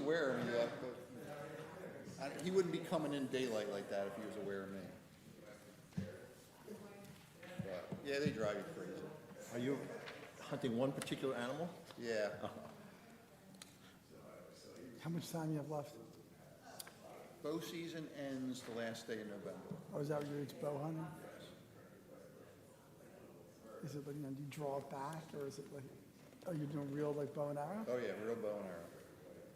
aware of me yet, but he wouldn't be coming in daylight like that if he was aware of me. But, yeah, they drive you crazy. Are you hunting one particular animal? Yeah. How much time you have left? Bow season ends the last day of November. Oh, is that what you're bow hunting? Is it like, do you draw it back, or is it like, oh, you're doing real like bow and arrow? Oh, yeah, real bow and arrow.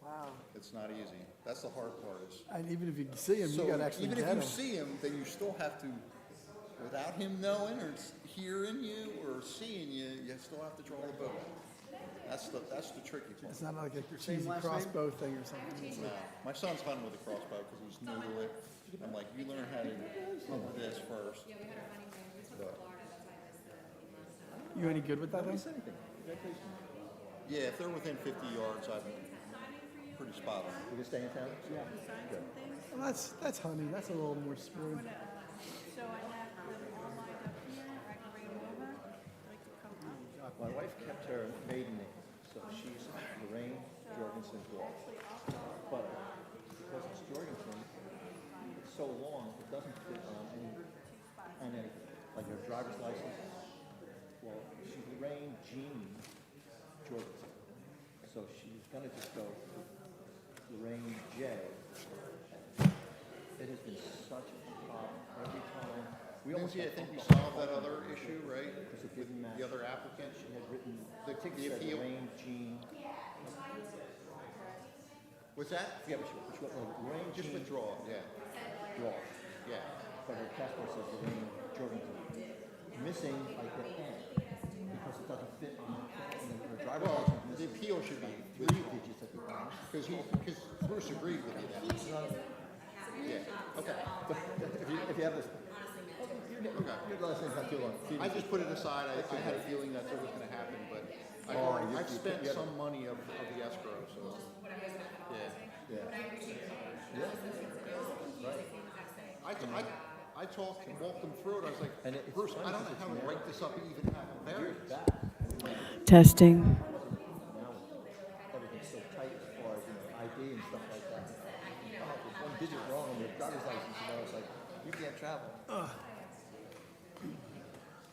Wow. It's not easy. That's the hard part is. And even if you see him, So you gotta actually even get if you him. see him, then you still have to, without him knowing or hearing you or seeing you, you still have to draw the bow out. That's the tricky part. It's not like a cheesy crossbow thing or something. No, my son's hunting with a crossbow because he's new to it. I'm like, you learn how to hunt with this first. But, You any good with that thing? yeah, if they're within 50 yards, I'm pretty spot on. You can stay in town? Yeah. Well, that's hunting. That's a little more sport. So I have them all lined up here, I can bring them over, like to come up. My wife kept her maiden name, so she's Lorraine Jorgensen Hall. But because it's Jorgensen, it's so long, it doesn't fit on anything. Like her driver's license. Well, she's Lorraine Jean Jorgensen. So she's gonna just go Lorraine J. It has been such a problem every time. We almost Lindsay, I had think we phone calls. solved that other issue, right? Because it didn't match. The other applicant. She had written, The ticket said appeal. Lorraine Jean. What's that? Yeah, which Lorraine Just Jean withdraw, yeah. Draw. Yeah. But her passport says Lorraine Jorgensen. Missing like the N because it doesn't fit on her driver's Well, license. the Missing appeal should be 3 digits at the end. because Bruce agreed with me that. Yeah. Okay. If you have this. Your last name's not too long. I just put it aside. I had a feeling that's what was going to happen, but I've spent some money of the escrow, so yeah. Yeah. I talked and walked them through it. I was like, And it's Bruce, funny I don't know because how to write this up and even have a variance. Testing. Now everything's so tight as far as ID and stuff like that. Oh, if there's one digit wrong on your driver's license, it's like you can't travel.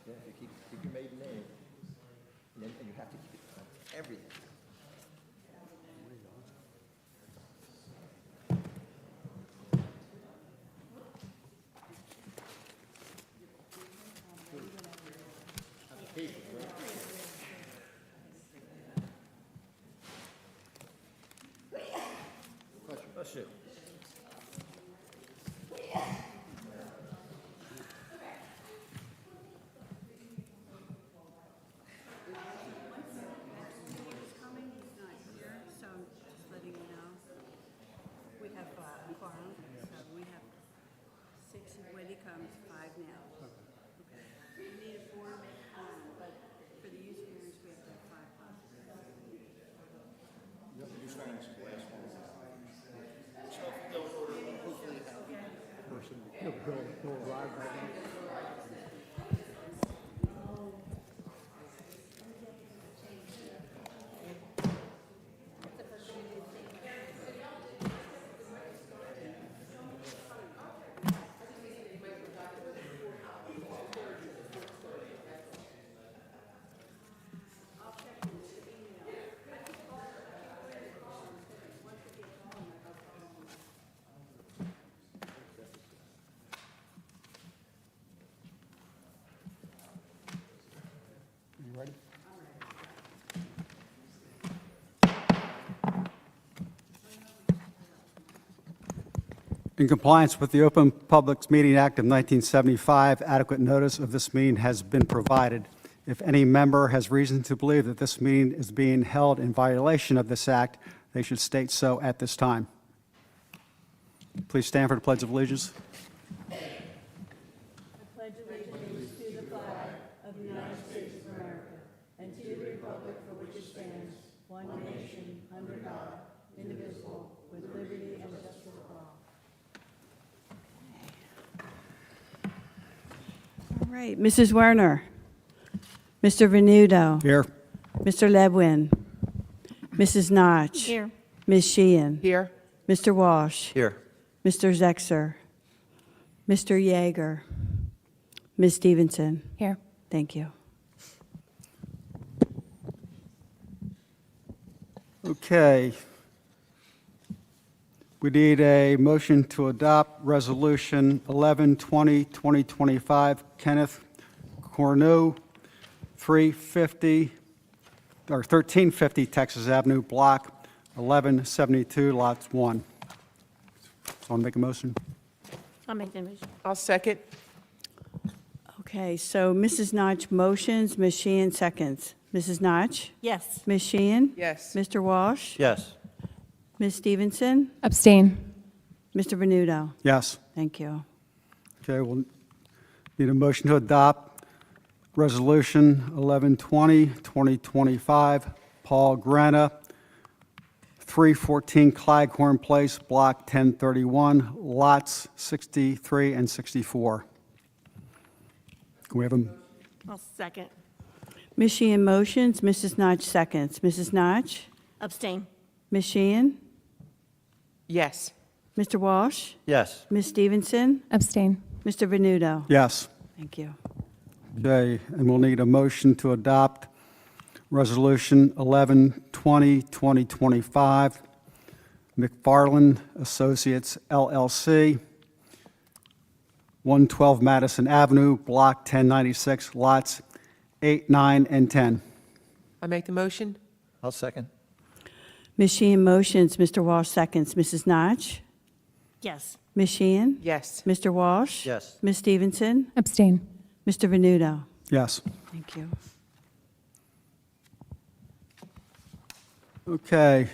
Yeah, you keep your maiden name, and you have to keep it on everything. Bless you. He's coming, he's not here, so I'm just letting you know. We have a quorum, so we have 6 when he comes, 5 now. Okay. We need a 4, but for the use variance, we have to have 5 possible. He'll arrive right now. You ready? In compliance with the Open Public Meeting Act of 1975, adequate notice of this meeting has been provided. If any member has reason to believe that this meeting is being held in violation of this act, they should state so at this time. Please stand for the Pledge of Allegiance. I pledge allegiance to the flag of the United States of America and to the republic for which it stands, one nation, under God, indivisible, with liberty and justice for all. All right, Mrs. Werner, Mr. Venuto, Here. Mr. Ledwin, Mrs. Notch, Here. Ms. Sheehan? Here. Mr. Walsh? Here. Mr. Zexer? Mr. Yeager? Ms. Stevenson? Here. Thank you. Okay. We need a motion to adopt Resolution 1120-2025, Kenneth Corneau, 1350 Texas Avenue, Block 1172, Lots 1. Someone make a motion? I'll make the motion. I'll second. Okay, so Mrs. Notch motions, Ms. Sheehan seconds. Mrs. Notch? Yes. Ms. Sheehan? Yes. Mr. Walsh? Yes. Ms. Stevenson? Abstain. Mr. Venuto? Yes. Thank you. Okay, we'll need a motion to adopt Resolution 1120-2025, Paul Grana, 314 Clyghorn Place, Block 1031, Lots 63 and 64. Can we have a, I'll second. Ms. Sheehan motions, Mrs. Notch seconds. Mrs. Notch? Abstain. Ms. Sheehan? Yes. Mr. Walsh? Yes. Ms. Stevenson? Abstain. Mr. Venuto? yes. Thank you. Okay, and we'll need a motion to adopt Resolution 1120-2025, McFarland Associates LLC, 112 Madison Avenue, Block 1096, Lots 8, 9, and 10. I make the motion. I'll second. Ms. Sheehan motions, Mr. Walsh seconds. Mrs. Notch? Yes. Ms. Sheehan? Yes. Mr. Walsh? Yes. Ms. Stevenson? Abstain. Mr. Venuto? Yes. Thank you. Okay.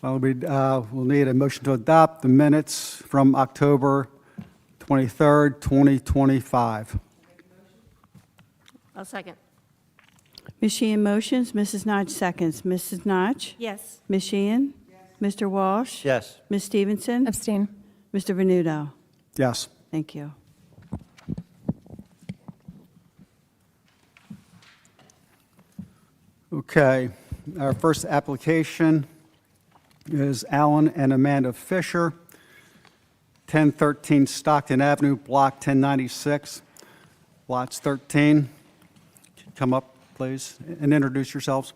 We'll need a motion to adopt the minutes from October 23rd, 2025. I'll second. Ms. Sheehan motions, Mrs. Notch seconds. Mrs. Notch? Yes. Ms. Sheehan? Mr. Walsh? Yes. Ms. Stevenson? Abstain. Mr. Venuto? Yes. Thank you. Okay, our first application is Alan and Amanda Fisher, 1013 Stockton Avenue, Block 1096, Lots 13. Come up, please, and introduce yourselves.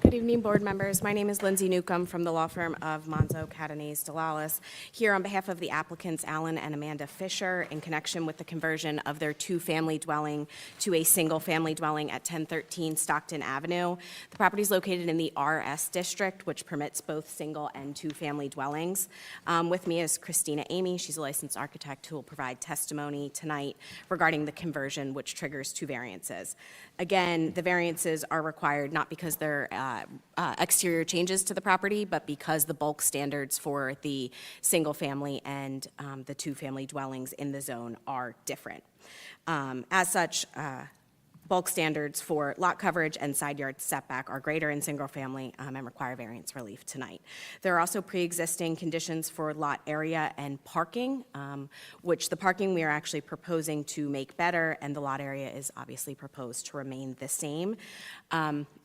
Good evening, board members. My name is Lindsay Newcomb from the law firm of Monzo, Catanese, Delalis, here on behalf of the applicants Alan and Amanda Fisher in connection with the conversion of their two-family dwelling to a single-family dwelling at 1013 Stockton Avenue. The property is located in the RS district, which permits both single and two-family dwellings. With me is Christina Amy. She's a licensed architect who will provide testimony tonight regarding the conversion, which triggers two variances. Again, the variances are required not because they're exterior changes to the property, but because the bulk standards for the single-family and the two-family dwellings in the zone are different. As such, bulk standards for lot coverage and side yard setback are greater in single-family and require variance relief tonight. There are also pre-existing conditions for lot area and parking, which the parking we are actually proposing to make better, and the lot area is obviously proposed to remain the same.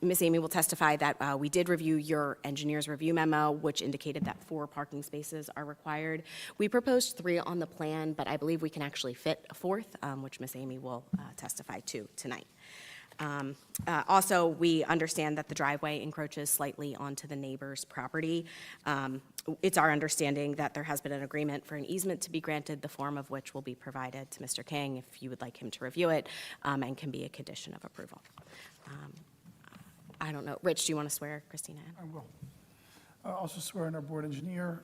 Ms. Amy will testify that we did review your engineer's review memo, which indicated that 4 parking spaces are required. We proposed 3 on the plan, but I believe we can actually fit a 4th, which Ms. Amy will testify to tonight. Also, we understand that the driveway encroaches slightly onto the neighbor's property. It's our understanding that there has been an agreement for an easement to be granted, the form of which will be provided to Mr. King if you would like him to review it, and can be a condition of approval. I don't know. Rich, do you want to swear Christina in? I will. I also swear in our board engineer,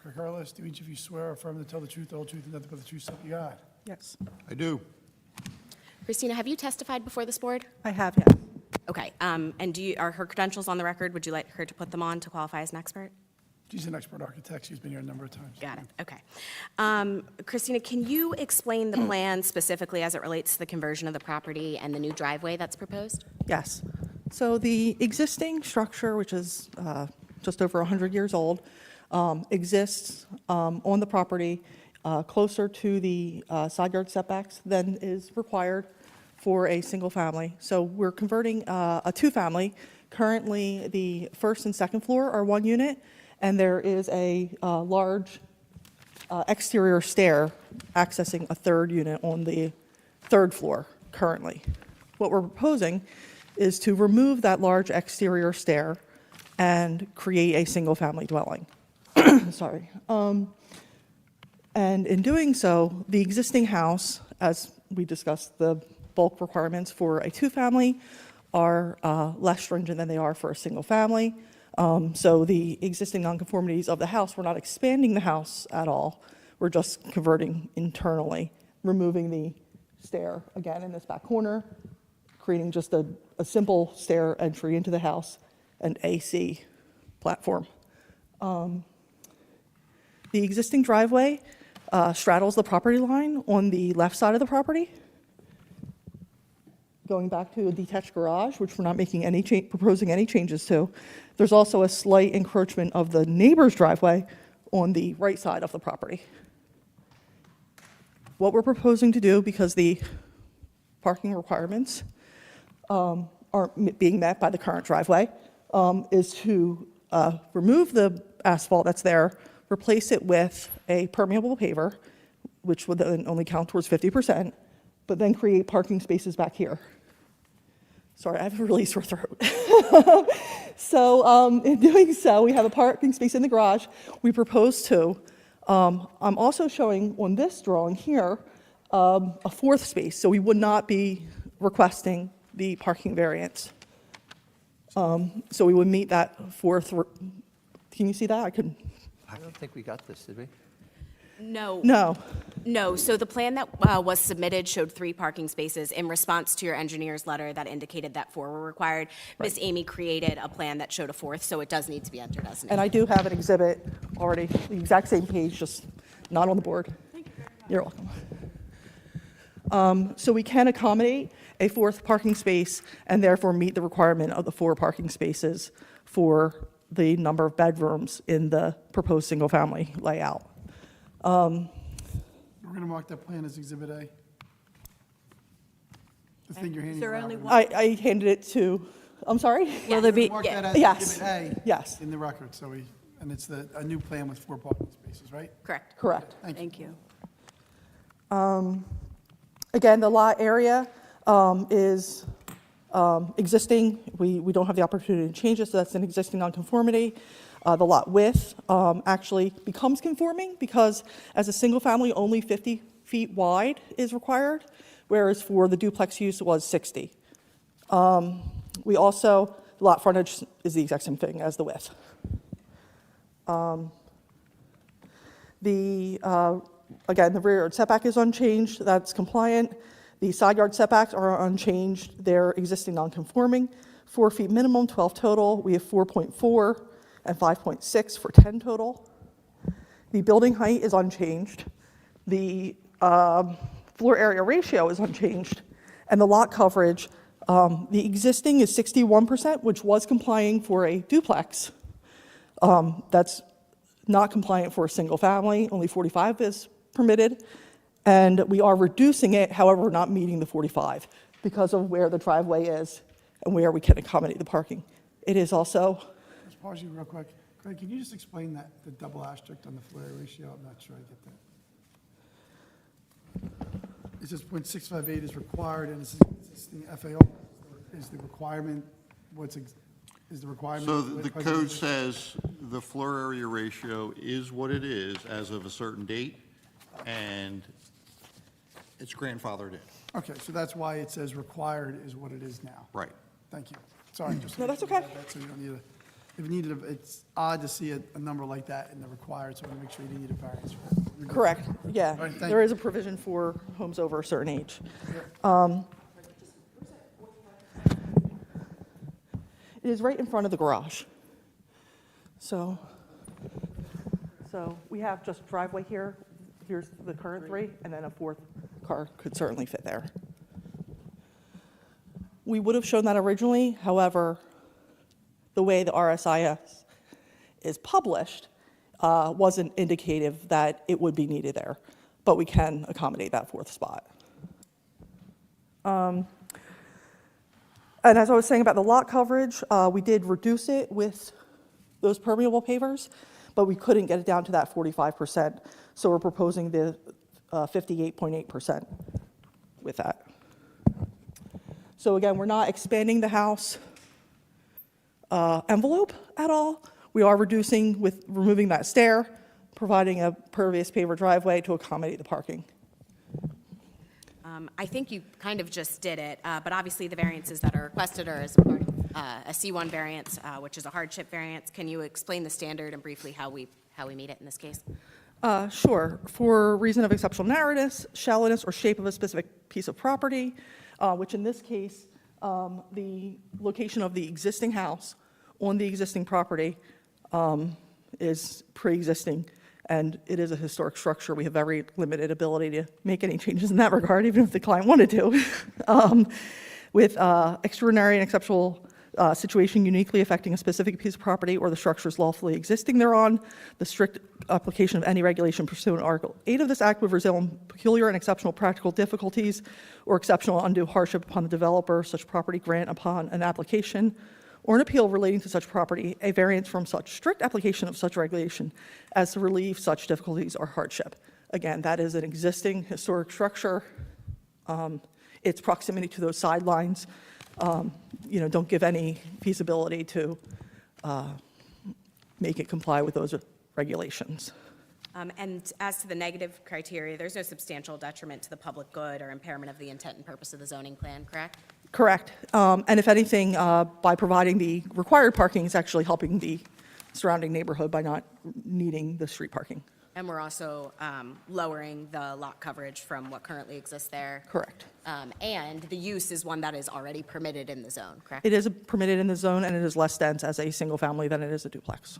Craig Harless, do each of you swear or affirm to tell the truth, the whole truth, and nothing but the truth, so help you God? Yes. I do. Christina, have you testified before this board? I have, yes. Okay, and are her credentials on the record? Would you like her to put them on to qualify as an expert? She's an expert architect. She's been here a number of times. Got it, okay. Christina, can you explain the plan specifically as it relates to the conversion of the property and the new driveway that's proposed? Yes. So the existing structure, which is just over 100 years old, exists on the property closer to the side yard setbacks than is required for a single family. So we're converting a two-family. Currently, the first and second floor are one unit, and there is a large exterior stair accessing a third unit on the third floor currently. What we're proposing is to remove that large exterior stair and create a single-family dwelling. Sorry. And in doing so, the existing house, as we discussed, the bulk requirements for a two-family are less stringent than they are for a single-family. So the existing nonconformities of the house, we're not expanding the house at all. We're just converting internally, removing the stair again in this back corner, creating just a simple stair entry into the house and AC platform. The existing driveway straddles the property line on the left side of the property. Going back to a detached garage, which we're not making any proposing any changes to. There's also a slight encroachment of the neighbor's driveway on the right side of the property. What we're proposing to do, because the parking requirements aren't being met by the current driveway, is to remove the asphalt that's there, replace it with a permeable paver, which would then only count towards 50%, but then create parking spaces back here. Sorry, I have a really sore throat. So in doing so, we have a parking space in the garage. We propose two. I'm also showing on this drawing here a fourth space, so we would not be requesting the parking variance. So we would meet that fourth. Can you see that? I couldn't. I don't think we got this, did we? No. No. No, so the plan that was submitted showed 3 parking spaces. In response to your engineer's letter that indicated that 4 were required, Miss Amy created a plan that showed a 4th, so it does need to be entered as an And I do have an exhibit already, the exact same page, just not on the board. Thank you very much. You're welcome. So we can accommodate a 4th parking space and therefore meet the requirement of the 4 parking spaces for the number of bedrooms in the proposed single-family layout. We're going to mark that plan as Exhibit A. The thing you're handing there around. only We're one- I handed it to, I'm sorry? Will there be, gonna mark that as Yes. Exhibit A. Yes. In the record, so and it's a new plan with 4 parking spaces, right? Correct. Correct. Thank you. thank you. Again, the lot area is existing. We don't have the opportunity to change it, so that's an existing nonconformity. The lot width actually becomes conforming because as a single family, only 50 feet wide is required, whereas for the duplex use, it was 60. We also, the lot frontage is the exact same thing as the width. Again, the rear yard setback is unchanged, that's compliant. The side yard setbacks are unchanged, they're existing non-conforming. 4 feet minimum, 12 total, we have 4.4 and 5.6 for 10 total. The building height is unchanged. The floor area ratio is unchanged. And the lot coverage, the existing is 61%, which was complying for a duplex. That's not compliant for a single family, only 45 is permitted. And we are reducing it, however, we're not meeting the 45 because of where the driveway is and where we can accommodate the parking. It is also, Just pause you real quick. Craig, can you just explain that, the double asterisk on the floor area ratio? I'm not sure I get that. It says .658 is required, and it's existing FAR is the requirement, is the requirement? So the code says the floor area ratio is what it is as of a certain date, and it's grandfathered in. Okay, so that's why it says required is what it is now. Right. Thank you. Sorry, just. No, that's so you okay. have that, so you don't need if you needed, it's odd to see a number like that in the required, so I want to make sure you didn't need a variance for it. You're good. correct, yeah. right, thank There you. is a provision for homes over a certain age. It is right in front of the garage. So So we have just driveway here, here's the current three, and then a fourth car could certainly fit there. We would have shown that originally, however, the way the RSIS is published wasn't indicative that it would be needed there, but we can accommodate that fourth spot. And as I was saying about the lot coverage, we did reduce it with those permeable pavers, but we couldn't get it down to that 45%. So we're proposing the 58.8% with that. So again, we're not expanding the house envelope at all. We are reducing with removing that stair, providing a pervious paver driveway to accommodate the parking. I think you kind of just did it, but obviously the variances that are requested are as part of a C1 variance, which is a hardship variance. Can you explain the standard and briefly how we meet it in this case? Sure. For reason of exceptional narrowness, shallowness, or shape of a specific piece of property, which in this case, the location of the existing house on the existing property is pre-existing, and it is a historic structure. We have very limited ability to make any changes in that regard, even if the client wanted to. With extraordinary and exceptional situation uniquely affecting a specific piece of property or the structures lawfully existing thereon, the strict application of any regulation pursuant to Article 8 of this Act would result in peculiar and exceptional practical difficulties or exceptional undue hardship upon the developer, such property grant upon an application or an appeal relating to such property, a variance from such strict application of such regulation as to relieve such difficulties or hardship. Again, that is an existing historic structure. Its proximity to those sidelines don't give any feasibility to make it comply with those regulations. And as to the negative criteria, there's no substantial detriment to the public good or impairment of the intent and purpose of the zoning plan, correct? Correct. And if anything, by providing the required parking, it's actually helping the surrounding neighborhood by not needing the street parking. And we're also lowering the lot coverage from what currently exists there. Correct. And the use is one that is already permitted in the zone, correct? It is permitted in the zone, and it is less dense as a single family than it is a duplex.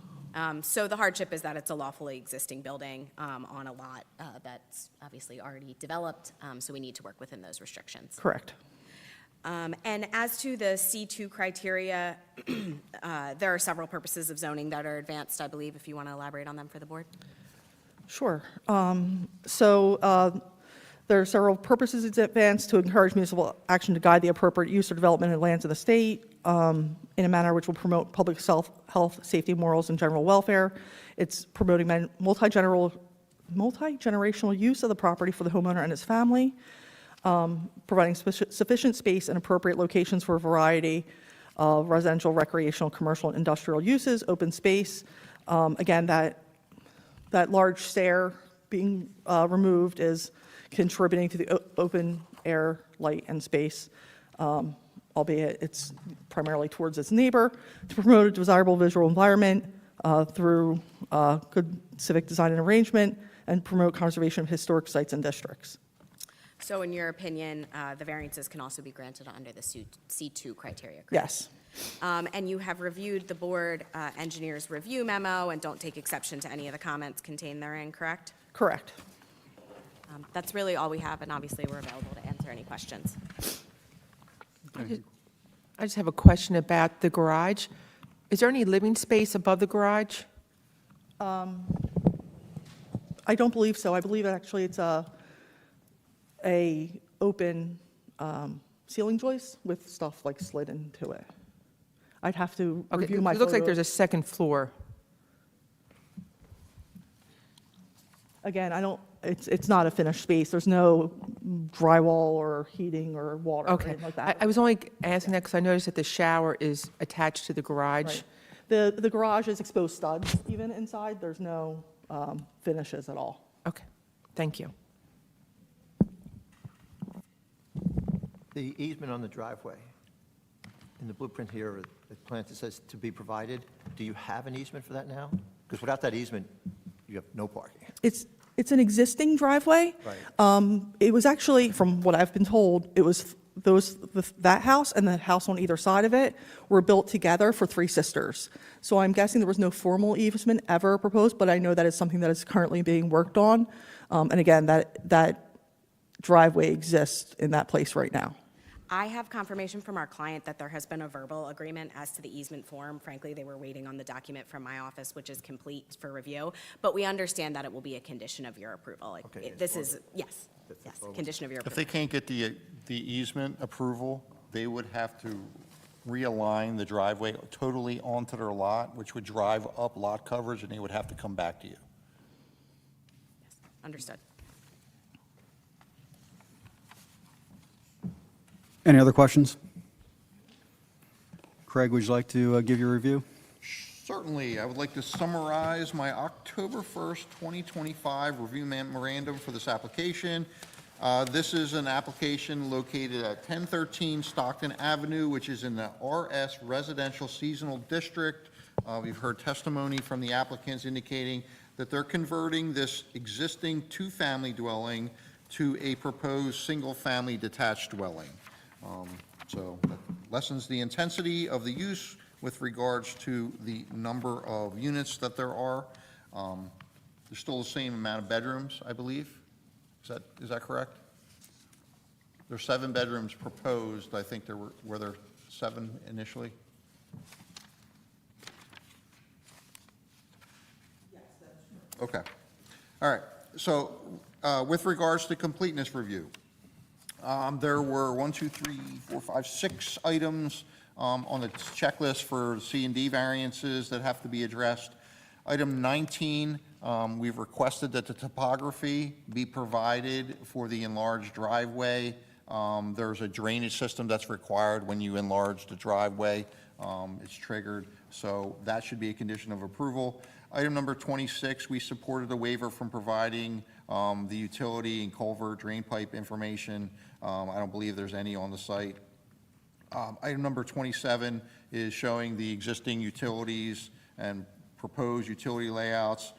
So the hardship is that it's a lawfully existing building on a lot that's obviously already developed, so we need to work within those restrictions. Correct. And as to the C2 criteria, there are several purposes of zoning that are advanced, I believe, if you want to elaborate on them for the board. Sure. There are several purposes advanced to encourage municipal action to guide the appropriate use or development of lands of the state in a manner which will promote public health, safety, morals, and general welfare. It's promoting multi-generational use of the property for the homeowner and his family, providing sufficient space and appropriate locations for a variety of residential, recreational, commercial, and industrial uses, open space. Again, that large stair being removed is contributing to the open air, light, and space, albeit it's primarily towards its neighbor, to promote a desirable visual environment through good civic design and arrangement, and promote conservation of historic sites and districts. So in your opinion, the variances can also be granted under the C2 criteria, correct? Yes. And you have reviewed the board engineer's review memo and don't take exception to any of the comments contained therein, correct? Correct. That's really all we have, and obviously we're available to answer any questions. I just have a question about the garage. Is there any living space above the garage? I don't believe so. I believe actually it's a open ceiling joist with stuff like slid into it. I'd have to Okay, review my it looks like photos. there's a second floor. Again, it's not a finished space. There's no drywall or heating or water or Okay. anything like that. I was only asking that because I noticed that the shower is attached to the garage. Right. The garage is exposed studs even inside. There's no finishes at all. Okay, thank you. The easement on the driveway, in the blueprint here, the plan that says to be provided, do you have an easement for that now? Because without that easement, you have no parking. It's an existing driveway. Right. It was actually, from what I've been told, it was that house and the house on either side of it were built together for three sisters. So I'm guessing there was no formal easement ever proposed, but I know that is something that is currently being worked on. And again, that driveway exists in that place right now. I have confirmation from our client that there has been a verbal agreement as to the easement form. Frankly, they were waiting on the document from my office, which is complete for review. But we understand that it will be a condition of your approval. Yes, condition of your If approval. they can't get the easement approval, they would have to realign the driveway totally onto their lot, which would drive up lot coverage, and they would have to come back to you. Understood. Any other questions? Craig, would you like to give your review? Certainly, I would like to summarize my October 1st, 2025 review memorandum for this application. This is an application located at 1013 Stockton Avenue, which is in the RS Residential Seasonal District. We've heard testimony from the applicants indicating that they're converting this existing two-family dwelling to a proposed single-family detached dwelling. So that lessens the intensity of the use with regards to the number of units that there are. There's still the same amount of bedrooms, I believe. Is that correct? There's 7 bedrooms proposed. I think were there 7 initially? Yes, that's true. Okay. All right. So with regards to completeness review, there were 6 items on the checklist for C and D variances that have to be addressed. Item 19, we've requested that the topography be provided for the enlarged driveway. There's a drainage system that's required when you enlarge the driveway. It's triggered, so that should be a condition of approval. Item number 26, we supported a waiver from providing the utility and culvert drain pipe information. I don't believe there's any on the site. Item number 27 is showing the existing utilities and proposed utility layouts.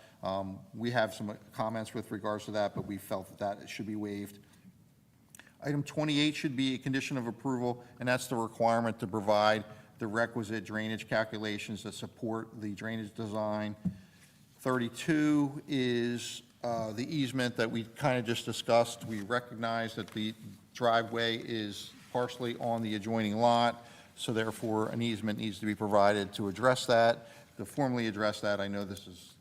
We have some comments with regards to that, but we felt that it should be waived. Item 28 should be a condition of approval, and that's the requirement to provide the requisite drainage calculations that support the drainage design. 32 is the easement that we kind of just discussed. We recognize that the driveway is partially on the adjoining lot, so therefore an easement needs to be provided to address that. To formally address that, I know this has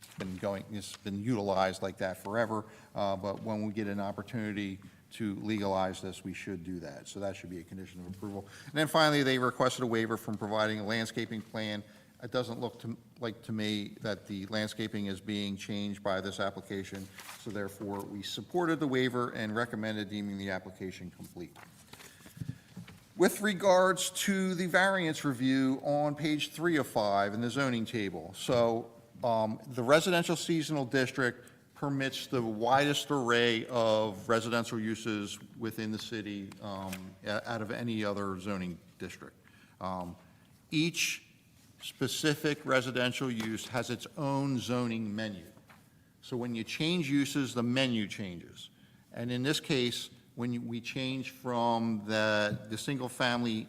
been utilized like that forever, but when we get an opportunity to legalize this, we should do that. So that should be a condition of approval. And then finally, they requested a waiver from providing a landscaping plan. It doesn't look like to me that the landscaping is being changed by this application, so therefore we supported the waiver and recommended deeming the application complete. With regards to the variance review on page 3 of 5 in the zoning table, so the residential seasonal district permits the widest array of residential uses within the city out of any other zoning district. Each specific residential use has its own zoning menu. So when you change uses, the menu changes. And in this case, when we change from the single-family,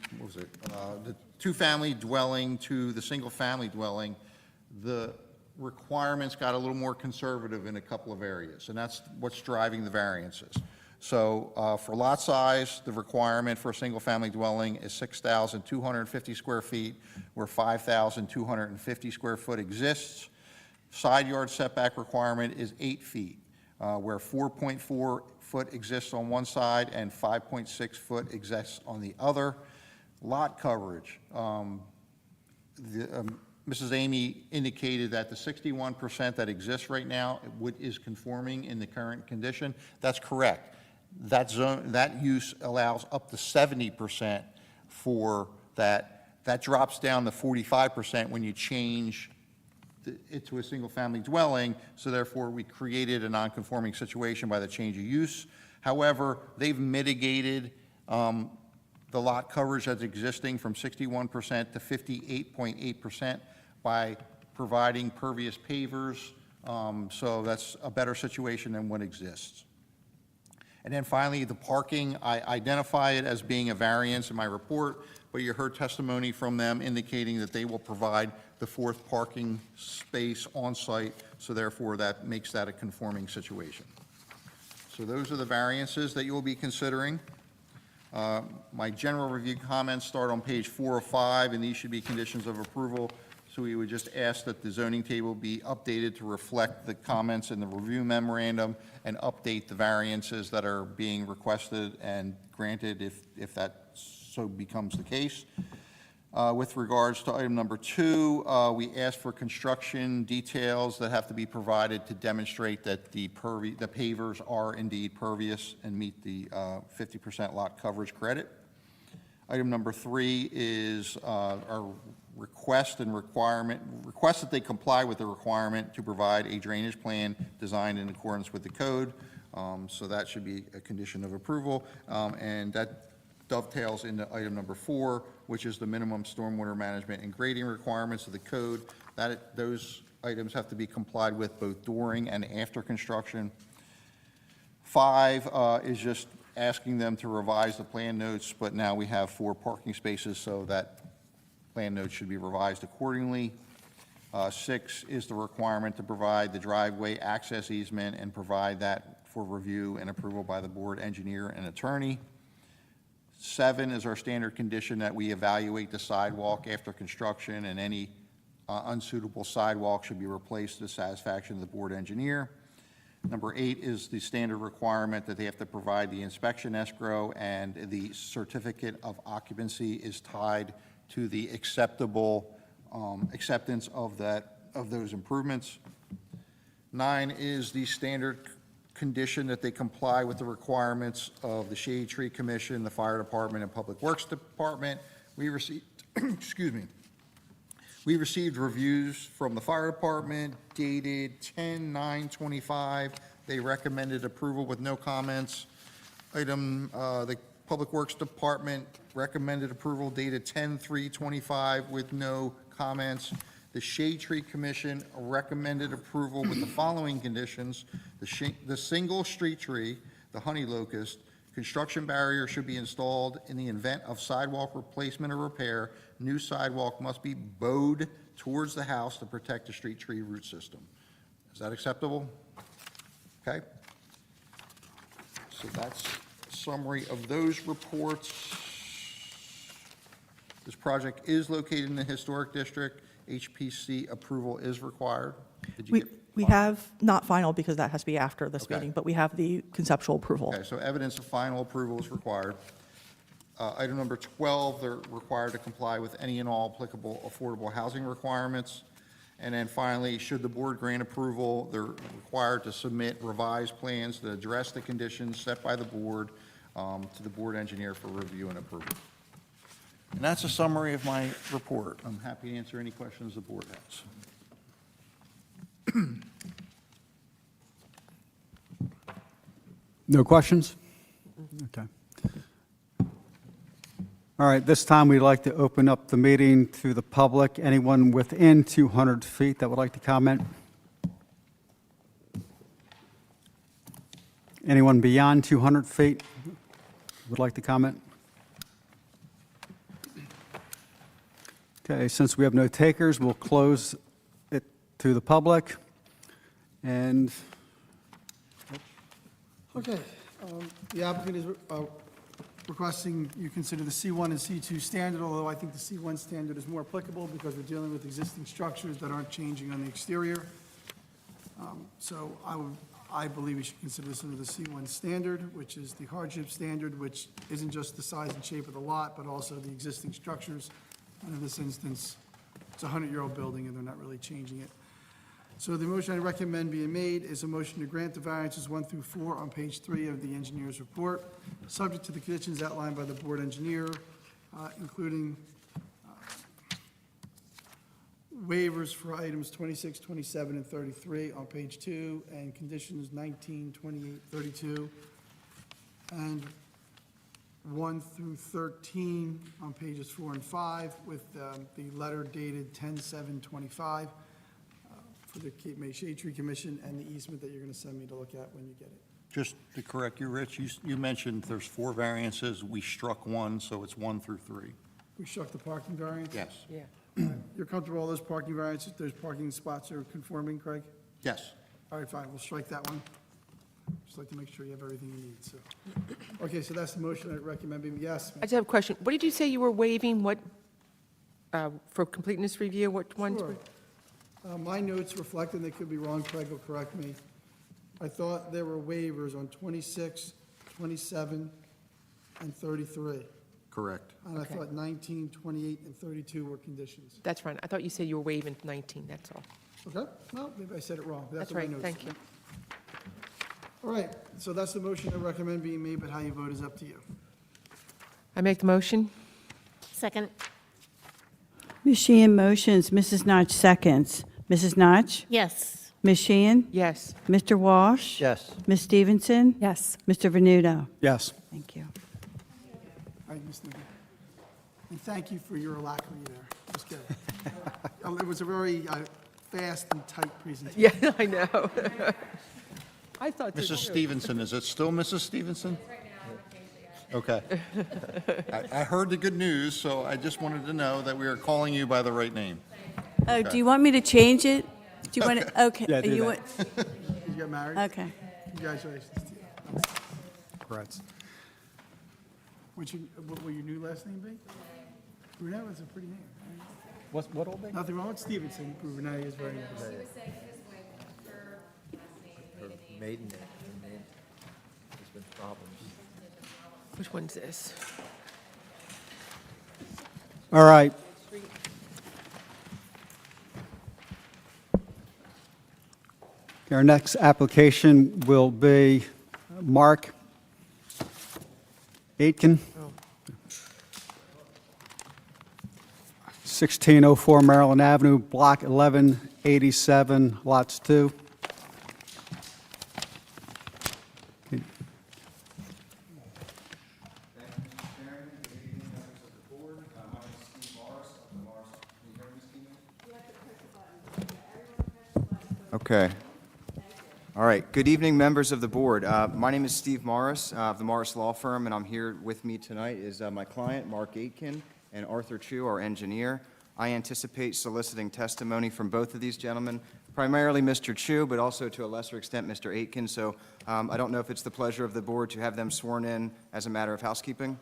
the two-family dwelling to the single-family dwelling, the requirements got a little more conservative in a couple of areas, and that's what's driving the variances. So for lot size, the requirement for a single-family dwelling is 6,250 square feet, where 5,250 square foot exists. Side yard setback requirement is 8 feet, where 4.4 foot exists on one side and 5.6 foot exists on the other. Lot coverage, Mrs. Amy indicated that the 61% that exists right now is conforming in the current condition. That's correct. That use allows up to 70% for that. That drops down to 45% when you change it to a single-family dwelling, so therefore we created a non-conforming situation by the change of use. However, they've mitigated the lot coverage that's existing from 61% to 58.8% by providing pervious pavers, so that's a better situation than what exists. And then finally, the parking, I identify it as being a variance in my report, but you heard testimony from them indicating that they will provide the fourth parking space on site, so therefore that makes that a conforming situation. So those are the variances that you will be considering. My general review comments start on page 4 of 5, and these should be conditions of approval. So we would just ask that the zoning table be updated to reflect the comments in the review memorandum and update the variances that are being requested and granted if that so becomes the case. With regards to item number 2, we ask for construction details that have to be provided to demonstrate that the pavers are indeed pervious and meet the 50% lot coverage credit. Item number 3 is our request that they comply with the requirement to provide a drainage plan designed in accordance with the code. So that should be a condition of approval. And that dovetails into item number 4, which is the minimum stormwater management and grading requirements of the code. Those items have to be complied with both during and after construction. 5 is just asking them to revise the plan notes, but now we have 4 parking spaces, so that plan notes should be revised accordingly. 6 is the requirement to provide the driveway access easement and provide that for review and approval by the board engineer and attorney. 7 is our standard condition that we evaluate the sidewalk after construction, and any unsuitable sidewalk should be replaced to the satisfaction of the board engineer. Number 8 is the standard requirement that they have to provide the inspection escrow, and the certificate of occupancy is tied to the acceptable acceptance of those improvements. 9 is the standard condition that they comply with the requirements of the Shade Tree Commission, the Fire Department, and Public Works Department. We received, excuse me, we received reviews from the Fire Department dated 10/9/25. They recommended approval with no comments. The Public Works Department recommended approval dated 10/3/25 with no comments. The Shade Tree Commission recommended approval with the following conditions: the single street tree, the honey locust, construction barrier should be installed in the event of sidewalk replacement or repair. New sidewalk must be bowed towards the house to protect the street tree root system. Is that acceptable? Okay. So that's a summary of those reports. This project is located in the historic district. HPC approval is required. Did you get? We have not final because that has to be after this Okay. meeting, but we have the conceptual approval. Okay, so evidence of final approval is required. Item number 12, they're required to comply with any and all applicable affordable housing requirements. And then finally, should the board grant approval, they're required to submit revised plans that address the conditions set by the board to the board engineer for review and approval. And that's a summary of my report. I'm happy to answer any questions the board has. No questions? Okay. All right, this time we'd like to open up the meeting to the public. Anyone within 200 feet that would like to comment? Anyone beyond 200 feet would like to comment? Okay, since we have no takers, we'll close it to the public. And Okay, the applicant is requesting you consider the C1 and C2 standard, although I think the C1 standard is more applicable because we're dealing with existing structures that aren't changing on the exterior. So I believe we should consider this under the C1 standard, which is the hardship standard, which isn't just the size and shape of the lot, but also the existing structures. And in this instance, it's a 100-year-old building, and they're not really changing it. So the motion I recommend being made is a motion to grant the variances 1 through 4 on page 3 of the engineer's report, subject to the conditions outlined by the board engineer, including waivers for items 26, 27, and 33 on page 2, and conditions 19, 28, 32, and 1 through 13 on pages 4 and 5, with the letter dated 10/7/25 for the Cape May Shade Tree Commission, and the easement that you're going to send me to look at when you get it. Just to correct you, Rich, you mentioned there's 4 variances. We struck 1, so it's 1 through 3. We struck the parking variance? Yes. Yeah. You're comfortable all those parking variances, those parking spots are conforming, Craig? Yes. All right, fine, we'll strike that one. Just like to make sure you have everything you need, so. Okay, so that's the motion, I recommend being yes. I just have a question. What did you say you were waiving? What, for completeness review, what ones? Sure. My notes reflect, and they could be wrong, Craig will correct me. I thought there were waivers on 26, 27, and 33. Correct. And I Okay. thought 19, 28, and 32 were conditions. That's fine. I thought you said you were waiving 19, that's all. Okay? Well, maybe I said it wrong. but That's what my right, notes thank say. you. All right, so that's the motion I recommend being made, but how you vote is up to you. I make the motion? Second. Ms. Sheehan motions, Mrs. Notch seconds. Mrs. Notch? Yes. Ms. Sheehan? Yes. Mr. Walsh? Yes. Ms. Stevenson? Yes. Mr. Venuto? Yes. Thank you. All right, Ms. Newby. And thank you for your alacrity there. Just kidding. It was a very fast and tight presentation. Yeah, I know. I thought so, Mrs. too. Stevenson, is it still Mrs. Stevenson? Okay. I heard the good news, so I just wanted to know that we are calling you by the right name. Oh, do you want me to change it? Do you want to, okay. Yeah, do you that. want- Did you get married? Okay. Congratulations to you. Congrats. What will your new last name be? Brunel is a pretty name. Right? What old name? Nothing wrong with Stevenson. Brunel is very nice. Her maiden name, there's been problems. Which one's this? All right. Our next application will be Mark Aitken, 1604 Maryland Avenue, Block 1187, Lots 2. Okay. All right. Good evening, members of the board. My name is Steve Morris of the Morris Law Firm, and I'm here with me tonight is my client, Mark Aitken, and Arthur Chu, our engineer. I anticipate soliciting testimony from both of these gentlemen, primarily Mr. Chu, but also to a lesser extent Mr. Aitken. So I don't know if it's the pleasure of the board to have them sworn in as a matter of housekeeping.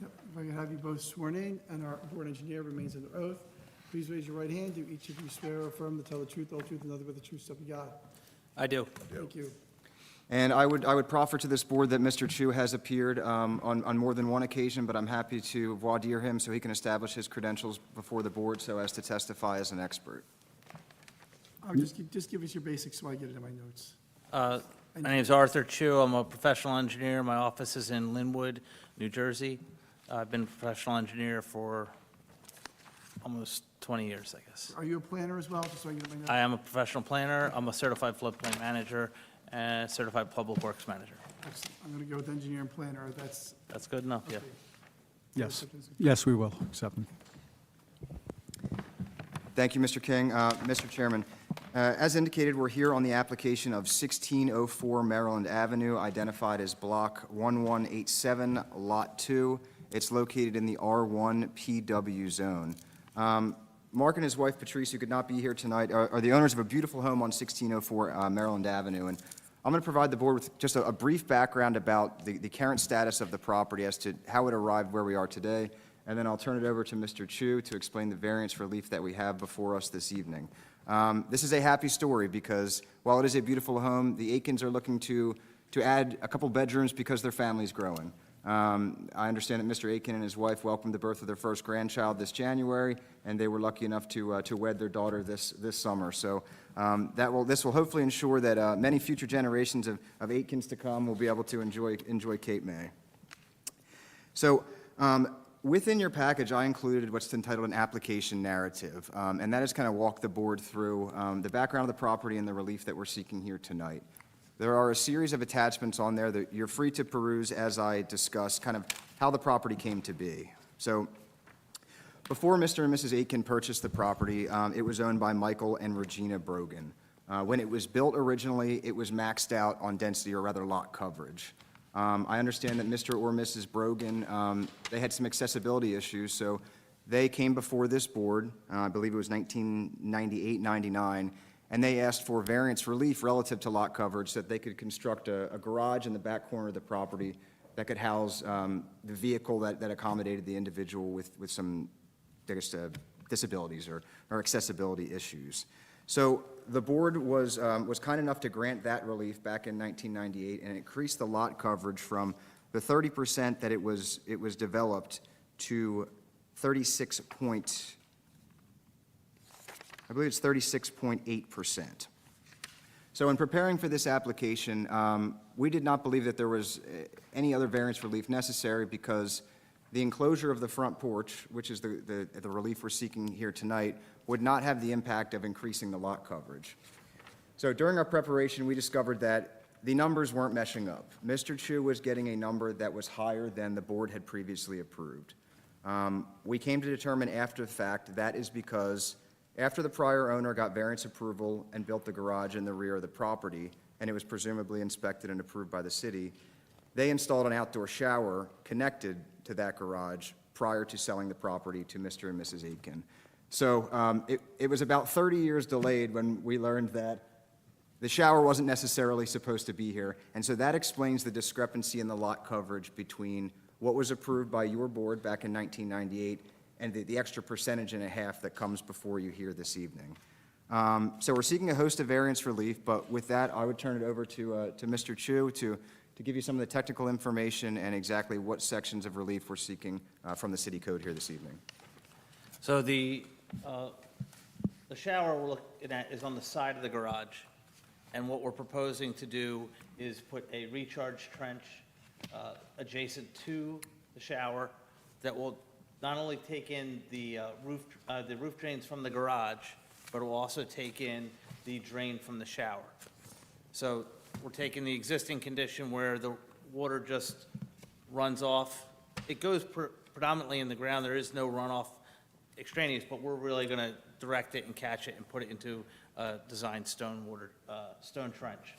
Yep. If I can have you both sworn in, and our board engineer remains under oath. Please raise your right hand. Do each of you swear or affirm to tell the truth, the whole truth, and nothing but the truth, so help you God? I do. Thank you. And I would proffer to this board that Mr. Chu has appeared on more than one occasion, but I'm happy to voir dire him so he can establish his credentials before the board so as to testify as an expert. I'll just give us your basics so I get it in my notes. My name is Arthur Chu. I'm a professional engineer. My office is in Linwood, New Jersey. I've been a professional engineer for almost 20 years, I guess. Are you a planner as well, just so I get it in my notes? I am a professional planner. I'm a certified floodplain manager and certified public works manager. Excellent. I'm going to go with engineer and planner. That's, That's good enough, yeah. okay. Yes. Yes, we will accept them. Thank you, Mr. King. Mr. Chairman, as indicated, we're here on the application of 1604 Maryland Avenue, identified as Block 1187, Lot 2. It's located in the R1 PW zone. Mark and his wife Patrice, who could not be here tonight, are the owners of a beautiful home on 1604 Maryland Avenue. And I'm going to provide the board with just a brief background about the current status of the property as to how it arrived where we are today. And then I'll turn it over to Mr. Chu to explain the variance relief that we have before us this evening. This is a happy story because while it is a beautiful home, the Aitkens are looking to add a couple bedrooms because their family's growing. I understand that Mr. Aitken and his wife welcomed the birth of their first grandchild this January, and they were lucky enough to wed their daughter this summer. So this will hopefully ensure that many future generations of Aitkens to come will be able to enjoy Cape May. So within your package, I included what's entitled an application narrative, and that is kind of walk the board through the background of the property and the relief that we're seeking here tonight. There are a series of attachments on there that you're free to peruse as I discuss kind of how the property came to be. So before Mr. and Mrs. Aitken purchased the property, it was owned by Michael and Regina Brogan. When it was built originally, it was maxed out on density, or rather lot coverage. I understand that Mr. or Mrs. Brogan, they had some accessibility issues, so they came before this board, I believe it was 1998, 99, and they asked for variance relief relative to lot coverage so that they could construct a garage in the back corner of the property that could house the vehicle that accommodated the individual with some, I guess, disabilities or accessibility issues. So the board was kind enough to grant that relief back in 1998 and increased the lot coverage from the 30% that it was developed to 36.8%. So in preparing for this application, we did not believe that there was any other variance relief necessary because the enclosure of the front porch, which is the relief we're seeking here tonight, would not have the impact of increasing the lot coverage. So during our preparation, we discovered that the numbers weren't meshing up. Mr. Chu was getting a number that was higher than the board had previously approved. We came to determine after the fact that is because after the prior owner got variance approval and built the garage in the rear of the property, and it was presumably inspected and approved by the city, they installed an outdoor shower connected to that garage prior to selling the property to Mr. and Mrs. Aitken. So it was about 30 years delayed when we learned that the shower wasn't necessarily supposed to be here, and so that explains the discrepancy in the lot coverage between what was approved by your board back in 1998 and the extra percentage and a half that comes before you here this evening. So we're seeking a host of variance relief, but with that, I would turn it over to Mr. Chu to give you some of the technical information and exactly what sections of relief we're seeking from the city code here this evening. So the shower we're looking at is on the side of the garage, and what we're proposing to do is put a recharge trench adjacent to the shower that will not only take in the roof drains from the garage, but it will also take in the drain from the shower. So we're taking the existing condition where the water just runs off. It goes predominantly in the ground. There is no runoff extraneous, but we're really going to direct it and catch it and put it into a designed stone trench.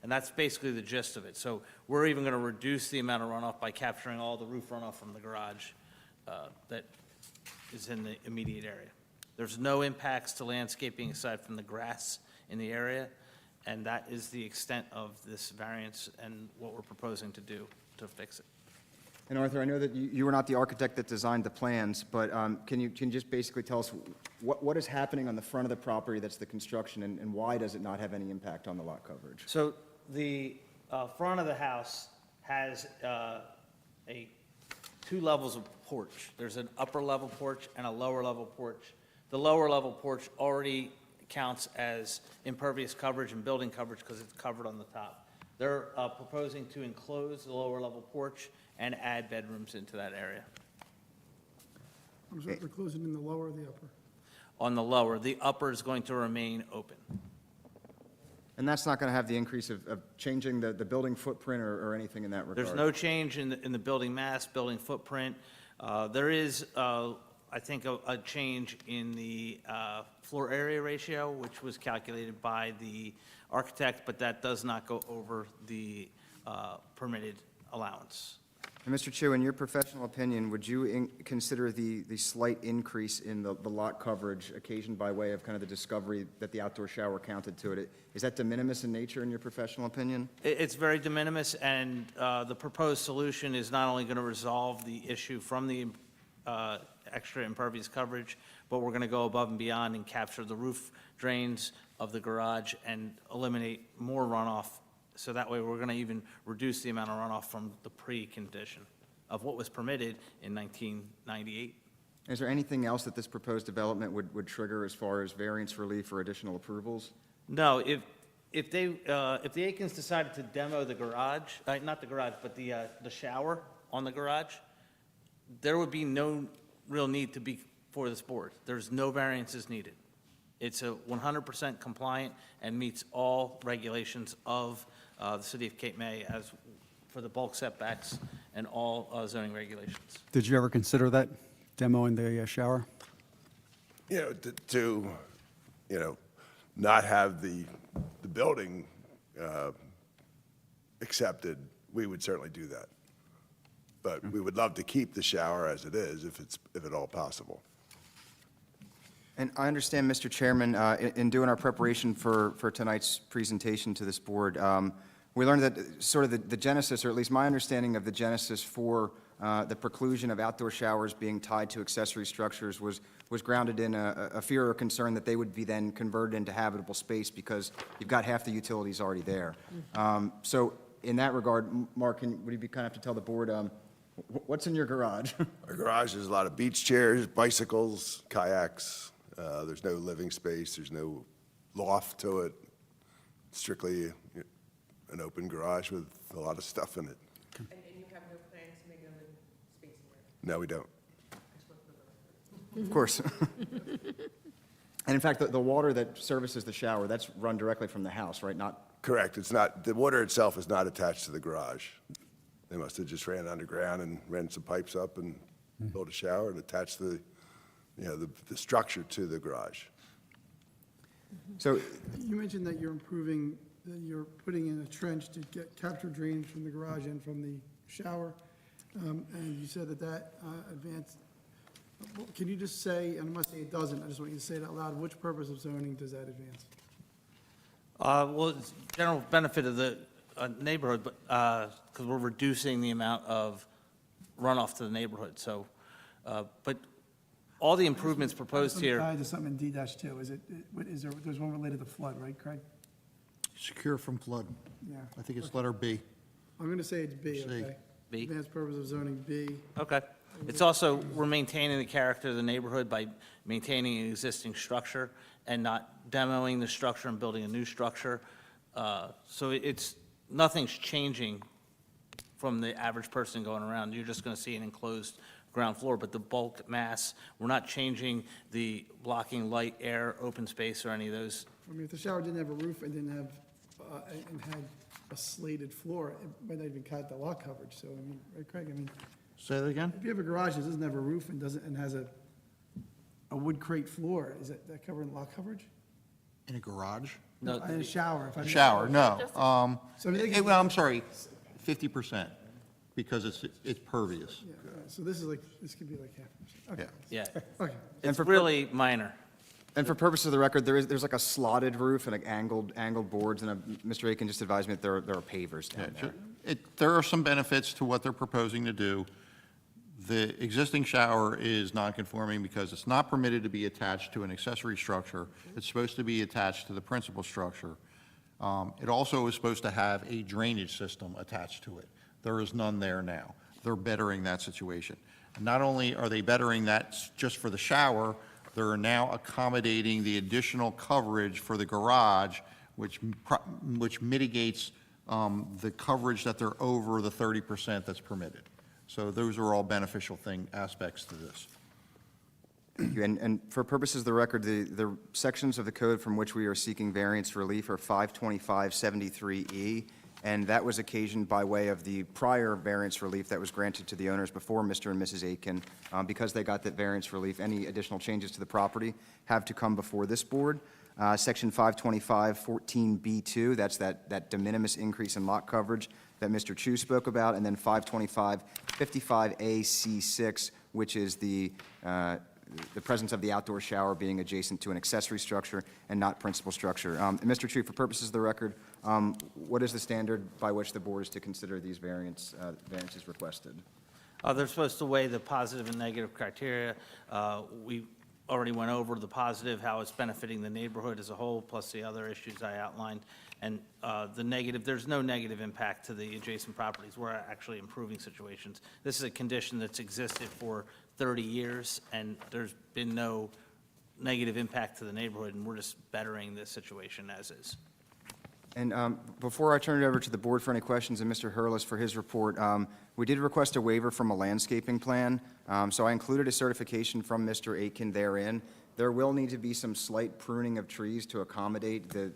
And that's basically the gist of it. So we're even going to reduce the amount of runoff by capturing all the roof runoff from the garage that is in the immediate area. There's no impacts to landscaping aside from the grass in the area, and that is the extent of this variance and what we're proposing to do to fix it. And Arthur, I know that you were not the architect that designed the plans, but can you just basically tell us what is happening on the front of the property that's the construction, and why does it not have any impact on the lot coverage? So the front of the house has two levels of porch. There's an upper level porch and a lower level porch. The lower level porch already counts as impervious coverage and building coverage because it's covered on the top. They're proposing to enclose the lower level porch and add bedrooms into that area. I'm sorry, we're closing in the lower or the upper? On the lower, the upper is going to remain open. And that's not going to have the increase of changing the building footprint or anything in that regard? There's no change in the building mass, building footprint. There is, I think, a change in the floor area ratio, which was calculated by the architect, but that does not go over the permitted allowance. And Mr. Chu, in your professional opinion, would you consider the slight increase in the lot coverage occasioned by way of kind of the discovery that the outdoor shower counted to it? Is that de minimis in nature in your professional opinion? It's very de minimis, and the proposed solution is not only going to resolve the issue from the extra impervious coverage, but we're going to go above and beyond and capture the roof drains of the garage and eliminate more runoff. So that way, we're going to even reduce the amount of runoff from the pre-condition of what was permitted in 1998. Is there anything else that this proposed development would trigger as far as variance relief or additional approvals? No, if the Aikens decided to demo the garage, not the garage, but the shower on the garage, there would be no real need to be for this board. There's no variances needed. It's a 100% compliant and meets all regulations of the city of Cape May as for the bulk setbacks and all zoning regulations. Did you ever consider that, demoing the shower? You know, not have the building accepted, we would certainly do that. But we would love to keep the shower as it is, if at all possible. And I understand, Mr. Chairman, in doing our preparation for tonight's presentation to this board, we learned that sort of the genesis, or at least my understanding of the genesis for the preclusion of outdoor showers being tied to accessory structures was grounded in a fear or concern that they would be then converted into habitable space because you've got half the utilities already there. So in that regard, Mark, would you be kind enough to tell the board, what's in your garage? Our garage is a lot of beach chairs, bicycles, kayaks. There's no living space, there's no loft to it. Strictly an open garage with a lot of stuff in it. And you have no plans to make another space in there? No, we don't. Of course. And in fact, the water that services the shower, that's run directly from the house, right? Not, Correct, it's not, the water itself is not attached to the garage. They must have just ran underground and ran some pipes up and built a shower and attached the structure to the garage. so, You mentioned that you're improving, that you're putting in a trench to capture drainage from the garage and from the shower, and you said that advanced, can you just say, and I'm not saying it doesn't, I just want you to say it out loud, which purpose of zoning does that advance? Well, it's general benefit of the neighborhood, but, because we're reducing the amount of runoff to the neighborhood, so, but all the improvements proposed here. Tied to something in D-2, there's one related to flood, right, Craig? Secure from flood. Yeah. I think it's letter B. I'm going to say it's B, C. okay? B. Advanced purpose of zoning, B. Okay. It's also, we're maintaining the character of the neighborhood by maintaining an existing structure and not demoing the structure and building a new structure. So it's, nothing's changing from the average person going around. You're just going to see an enclosed ground floor, but the bulk mass, we're not changing the blocking light, air, open space, or any of those. I mean, if the shower didn't have a roof and didn't have, and had a slated floor, it might not even cut the lot coverage, so, I mean, right, Craig, I mean, Say that again? if you have a garage that doesn't have a roof and has a wood crate floor, is that covering lot coverage? In a garage? No, In a shower, if I. Shower, no. So I mean, they Eh, can- well, I'm sorry, 50%, because it's pervious. Yeah, all right, so this is like, this could be like half. Okay. yeah, Okay. it's for- really minor. and for purposes of the record, there's like a slotted roof and like angled boards, and Mr. Aiken just advised me that there are pavers down there. There are some benefits to what they're proposing to do. The existing shower is non-conforming because it's not permitted to be attached to an accessory structure. It's supposed to be attached to the principal structure. It also is supposed to have a drainage system attached to it. There is none there now. They're bettering that situation. And not only are they bettering that just for the shower, they're now accommodating the additional coverage for the garage, which mitigates the coverage that they're over the 30% that's permitted. So those are all beneficial aspects to this. Thank you. And for purposes of the record, the sections of the code from which we are seeking variance relief are 52573E, and that was occasioned by way of the prior variance relief that was granted to the owners before Mr. and Mrs. Aiken. Because they got that variance relief, any additional changes to the property have to come before this board. Section 52514B2, that's that de minimis increase in lot coverage that Mr. Chu spoke about, and then 52555AC6, which is the presence of the outdoor shower being adjacent to an accessory structure and not principal structure. And Mr. Chu, for purposes of the record, what is the standard by which the board is to consider these variances requested? They're supposed to weigh the positive and negative criteria. We already went over the positive, how it's benefiting the neighborhood as a whole, plus the other issues I outlined. And the negative, there's no negative impact to the adjacent properties. We're actually improving situations. This is a condition that's existed for 30 years, and there's been no negative impact to the neighborhood, and we're just bettering this situation as is. And before I turn it over to the board for any questions, and Mr. Hurlis for his report, we did request a waiver from a landscaping plan, so I included a certification from Mr. Aiken therein. There will need to be some slight pruning of trees to accommodate the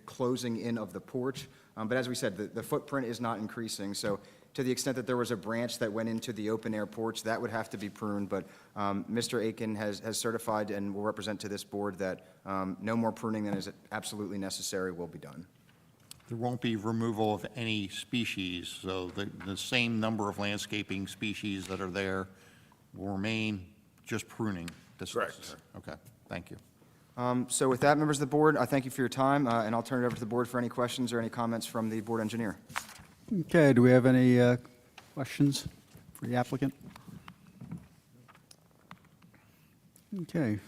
closing in of the porch, but as we said, the footprint is not increasing, so to the extent that there was a branch that went into the open-air porch, that would have to be pruned, but Mr. Aiken has certified and will represent to this board that no more pruning than is absolutely necessary will be done. There won't be removal of any species, so the same number of landscaping species that are there will remain, just pruning. That's Correct. necessary. Okay, thank you. So with that, members of the board, I thank you for your time, and I'll turn it over to the board for any questions or any comments from the board engineer. Okay, do we have any questions for the applicant? Okay.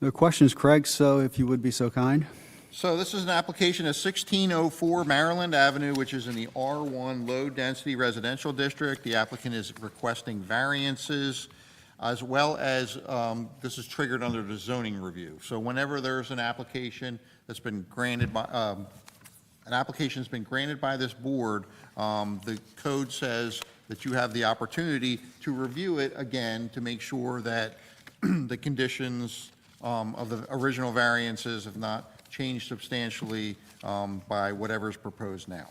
No questions, Craig, so if you would be so kind. So this is an application of 1604 Maryland Avenue, which is in the R1 Low Density Residential District. The applicant is requesting variances, as well as, this is triggered under the zoning review. So whenever there's an application that's been granted by, an application's been granted by this board, the code says that you have the opportunity to review it again to make sure that the conditions of the original variances have not changed substantially by whatever's proposed now.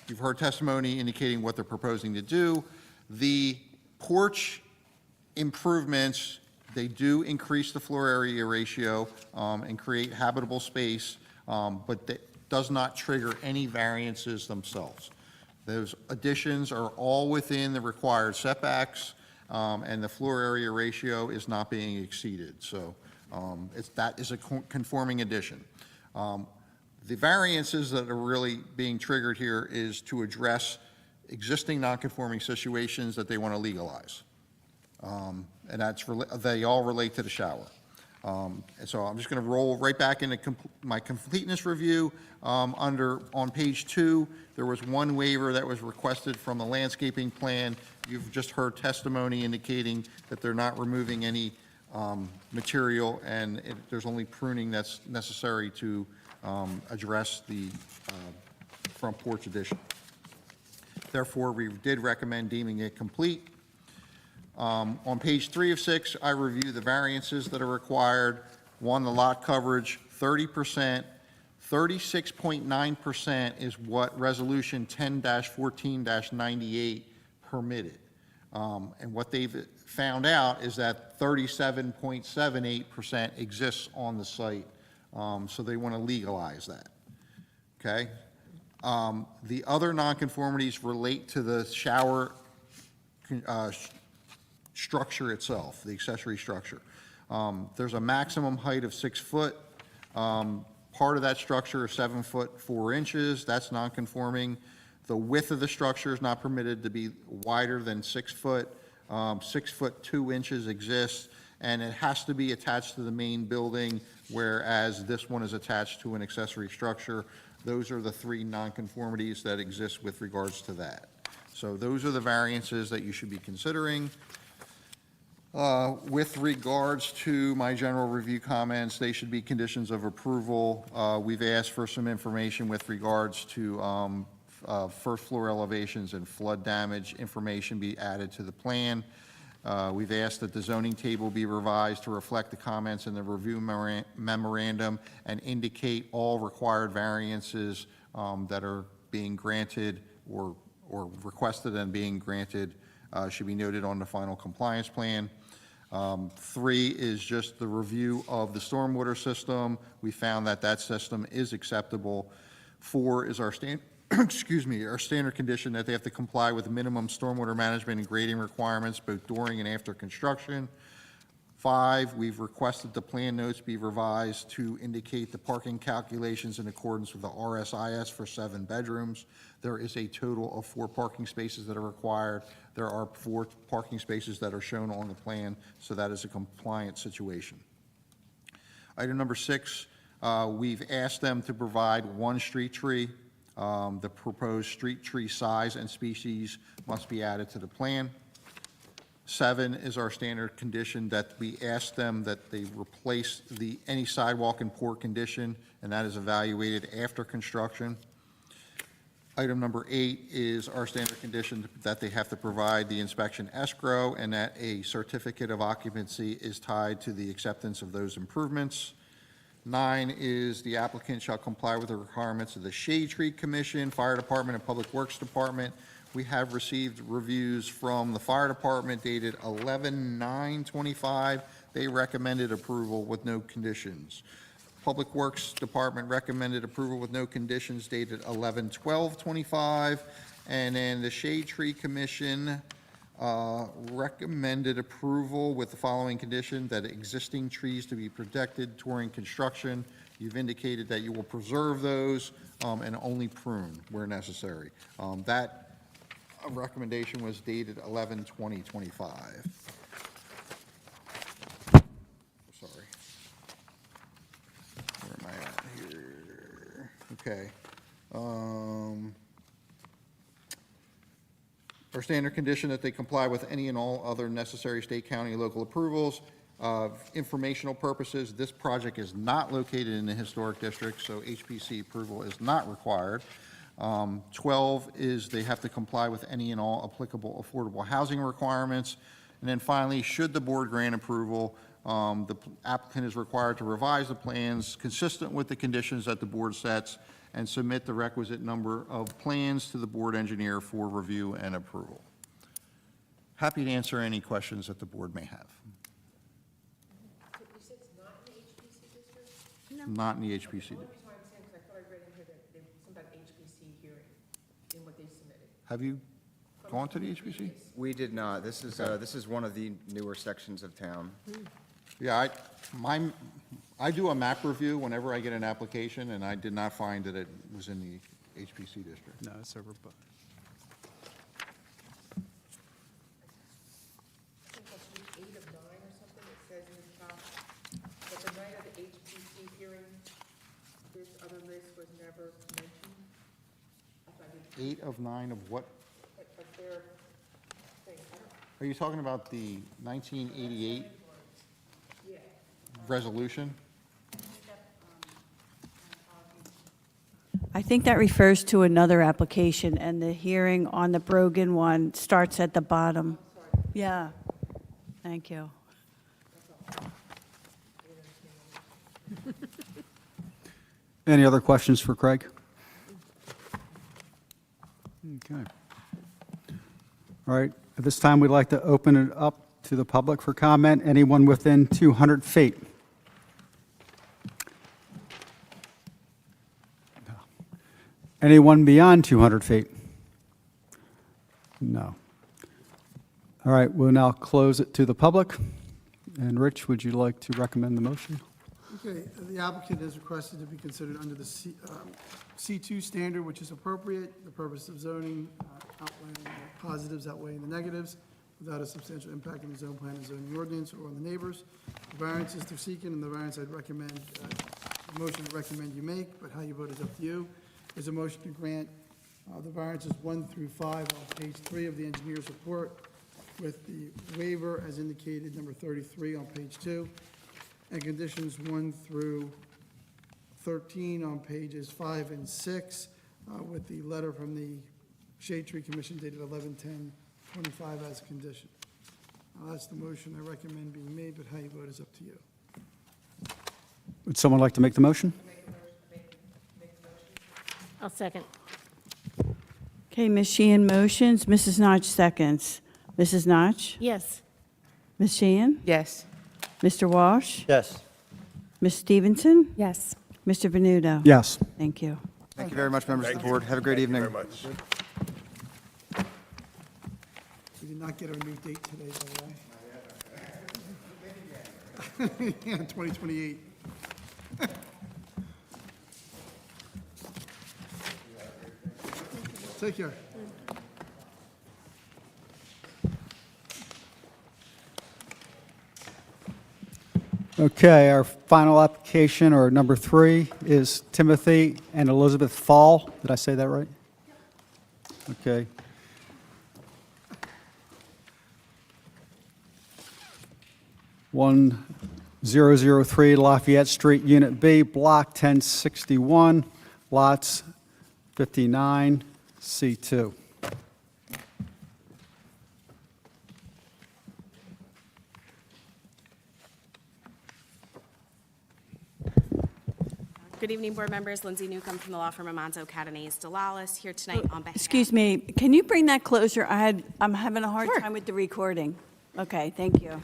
You've heard testimony indicating what they're proposing to do. The porch improvements, they do increase the floor area ratio and create habitable space, but that does not trigger any variances themselves. Those additions are all within the required setbacks, and the floor area ratio is not being exceeded. So that is a conforming addition. The variances that are really being triggered here is to address existing non-conforming situations that they want to legalize. And they all relate to the shower. And so I'm just going to roll right back into my completeness review. On page 2, there was one waiver that was requested from the landscaping plan. You've just heard testimony indicating that they're not removing any material, and there's only pruning that's necessary to address the front porch addition. Therefore, we did recommend deeming it complete. On page 3 of 6, I review the variances that are required. One, the lot coverage, 30%. 36.9% is what Resolution 10-14-98 permitted. And what they've found out is that 37.78% exists on the site, so they want to legalize that. Okay? The other nonconformities relate to the shower structure itself, the accessory structure. There's a maximum height of 6 foot. Part of that structure is 7 foot 4 inches. That's nonconforming. The width of the structure is not permitted to be wider than 6 foot. 6 foot 2 inches exists, and it has to be attached to the main building, whereas this one is attached to an accessory structure. Those are the 3 nonconformities that exist with regards to that. So those are the variances that you should be considering. With regards to my general review comments, they should be conditions of approval. We've asked for some information with regards to first floor elevations and flood damage information be added to the plan. We've asked that the zoning table be revised to reflect the comments in the review memorandum and indicate all required variances that are being granted or requested and being granted should be noted on the final compliance plan. 3 is just the review of the stormwater system. We found that that system is acceptable. 4 is our our standard condition that they have to comply with minimum stormwater management and grading requirements both during and after construction. 5, we've requested the plan notes be revised to indicate the parking calculations in accordance with the RSIS for 7 bedrooms. There is a total of 4 parking spaces that are required. There are 4 parking spaces that are shown on the plan, so that is a compliant situation. Item number 6, we've asked them to provide 1 street tree. The proposed street tree size and species must be added to the plan. 7 is our standard condition that we ask them that they replace any sidewalk in poor condition, and that is evaluated after construction. Item number 8 is our standard condition that they have to provide the inspection escrow and that a certificate of occupancy is tied to the acceptance of those improvements. 9 is the applicant shall comply with the requirements of the Shade Tree Commission, Fire Department, and Public Works Department. We have received reviews from the Fire Department dated 11/9/25. They recommended approval with no conditions. Public Works Department recommended approval with no conditions dated 11/12/25. And then the Shade Tree Commission recommended approval with the following condition, that existing trees to be protected during construction. You've indicated that you will preserve those and only prune where necessary. That recommendation was dated 11/20/25. Sorry. Where am I at here? Okay. Our standard condition that they comply with any and all other necessary state, county, and local approvals. Informational purposes, this project is not located in the historic district, so HPC approval is not required. 12 is they have to comply with any and all applicable affordable housing requirements. And then finally, should the board grant approval, the applicant is required to revise the plans consistent with the conditions that the board sets and submit the requisite number of plans to the board engineer for review and approval. Happy to answer any questions that the board may have. You said it's not in the HPC district? Not in the HPC. The only reason why I'm saying, because I thought I read in here that there was something about HPC hearing in what they submitted. Have you gone to the HPC? We did not. This is one of the newer sections of town. Yeah, I do a map review whenever I get an application, and I did not find that it was in the HPC district. No, it's over, but. I think on page 8 of 9 or something, it says in the top, that the night of the HPC hearing, this other list was never mentioned. I thought it, 8 of 9 of what? of their thing, I don't, Are you talking about the 1988 yeah. resolution? I think that refers to another application, and the hearing on the Brogan one starts at the bottom. Yeah, thank you. Any other questions for Craig? Okay. All right, at this time, we'd like to open it up to the public for comment. Anyone within 200 feet? No. Anyone beyond 200 feet? No. All right, we'll now close it to the public. And Rich, would you like to recommend the motion? Okay, the applicant has requested to be considered under the C2 standard, which is appropriate. The purpose of zoning, outlining the positives outweighing the negatives without a substantial impact on the zone plan and zoning ordinance or on the neighbors. The variances they're seeking, and the variance I'd recommend, the motion I recommend you make, but how you vote is up to you, is a motion to grant the variances 1 through 5 on page 3 of the engineer's report, with the waiver as indicated, number 33 on page 2, and conditions 1 through 13 on pages 5 and 6, with the letter from the Shade Tree Commission dated 11/10/25 as a condition. That's the motion I recommend being made, but how you vote is up to you. Would someone like to make the motion? I'll second. Okay, Ms. Sheehan motions, Mrs. Notch seconds. Mrs. Notch? Yes. Ms. Sheehan? Yes. Mr. Walsh? Yes. Ms. Stevenson? Yes. Mr. Venuto? Yes. Thank you. Thank you very much, members of the board. Have a great evening. Thank you very much. We did not get our new date today, by the way. Yeah, 2028. Take care. Okay, our final application, or number 3, is Timothy and Elizabeth Fall. Did I say that right? Okay. One 003 Lafayette Street, Unit B, Block 1061, lots 59, C2. Good evening, board members. Lindsay Newcomb from the law firm of Monzo Catanese DeLalis, here tonight on behalf. Excuse me, can you bring that closer? I'm having a hard Sure. time with the recording. Okay, thank you.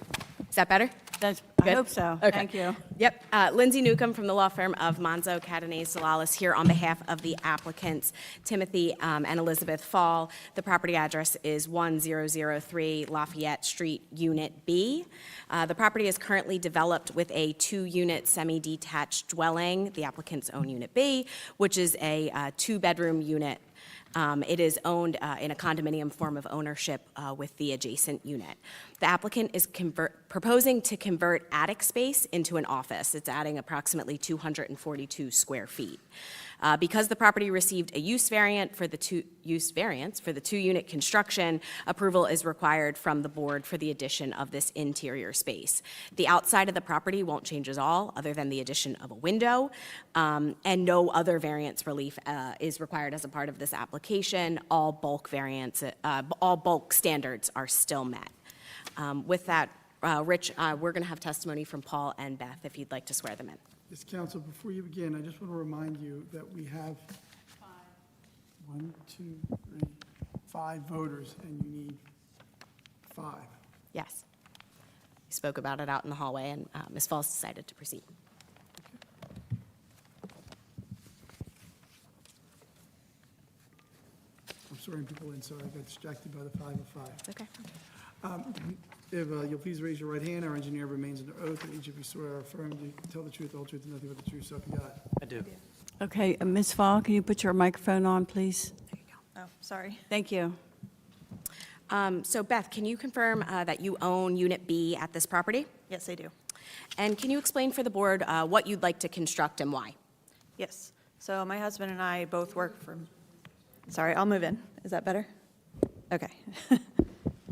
Is that better? I Good? hope so. Okay. Thank you. Yep. Lindsay Newcomb from the law firm of Monzo Catanese DeLalis, here on behalf of the applicants Timothy and Elizabeth Fall. The property address is 1003 Lafayette Street, Unit B. The property is currently developed with a 2-unit semi-detached dwelling, the applicant's own Unit B, which is a 2-bedroom unit. It is owned in a condominium form of ownership with the adjacent unit. The applicant is proposing to convert attic space into an office. It's adding approximately 242 square feet. Because the property received a use variance for the 2-unit construction, approval is required from the board for the addition of this interior space. The outside of the property won't change at all, other than the addition of a window, and no other variance relief is required as a part of this application. All bulk standards are still met. With that, Rich, we're going to have testimony from Paul and Beth, if you'd like to swear them in. Yes, counsel, before you begin, I just want to remind you that we have 5 voters, and you need 5. Yes. We spoke about it out in the hallway, and Ms. Falls decided to proceed. I'm swearing people in, sorry, I got distracted by the 5 of 5. It's okay. If you'll please raise your right hand, our engineer remains under oath, and each of you swear or affirm to tell the truth, the whole truth, and nothing but the truth, so help you God. I do. Okay, Ms. Fall, can you put your microphone on, please? There you go. Oh, sorry. Thank you. So Beth, can you confirm that you own Unit B at this property? Yes, I do. And can you explain for the board what you'd like to construct and why? Yes. So my husband and I both work from, sorry, I'll move in. Is that better? Okay.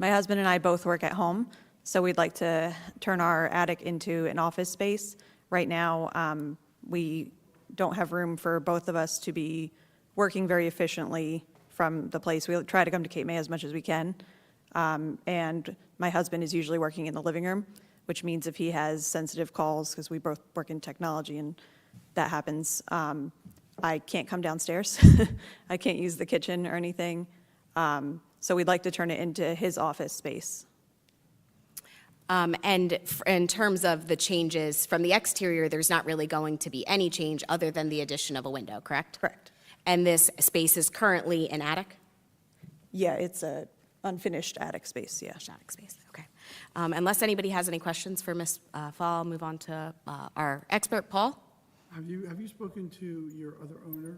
My husband and I both work at home, so we'd like to turn our attic into an office space. Right now, we don't have room for both of us to be working very efficiently from the place. We try to come to Cape May as much as we can. And my husband is usually working in the living room, which means if he has sensitive calls, because we both work in technology and that happens, I can't come downstairs. I can't use the kitchen or anything. So we'd like to turn it into his office space. And in terms of the changes from the exterior, there's not really going to be any change other than the addition of a window, correct? Correct. And this space is currently an attic? Yeah, it's a unfinished attic space, yeah. Attic space, okay. Unless anybody has any questions for Ms. Fall, I'll move on to our expert, Paul. Have you spoken to your other owner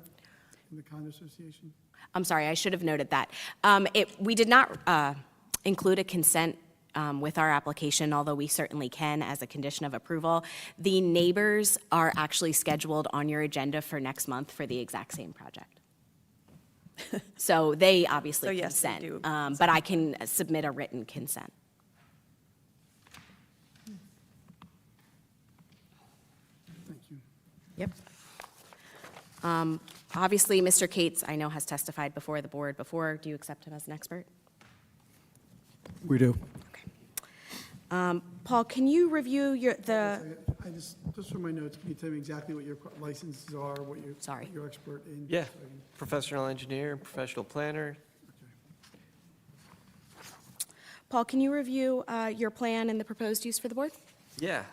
in the condo association? I'm sorry, I should have noted that. We did not include a consent with our application, although we certainly can as a condition of approval. The neighbors are actually scheduled on your agenda for next month for the exact same project. So they obviously So yes, they consent, do but I can submit a written consent. Thank you. Yep. Obviously, Mr. Cates, I know, has testified before the board before. Do you accept him as an expert? We do. Okay. Paul, can you review I just for my notes, can you tell me exactly what your licenses are, what Sorry. you're expert in? Yeah, So I can- professional engineer, professional planner. Paul, can you review your plan and the proposed use for the board? Yeah,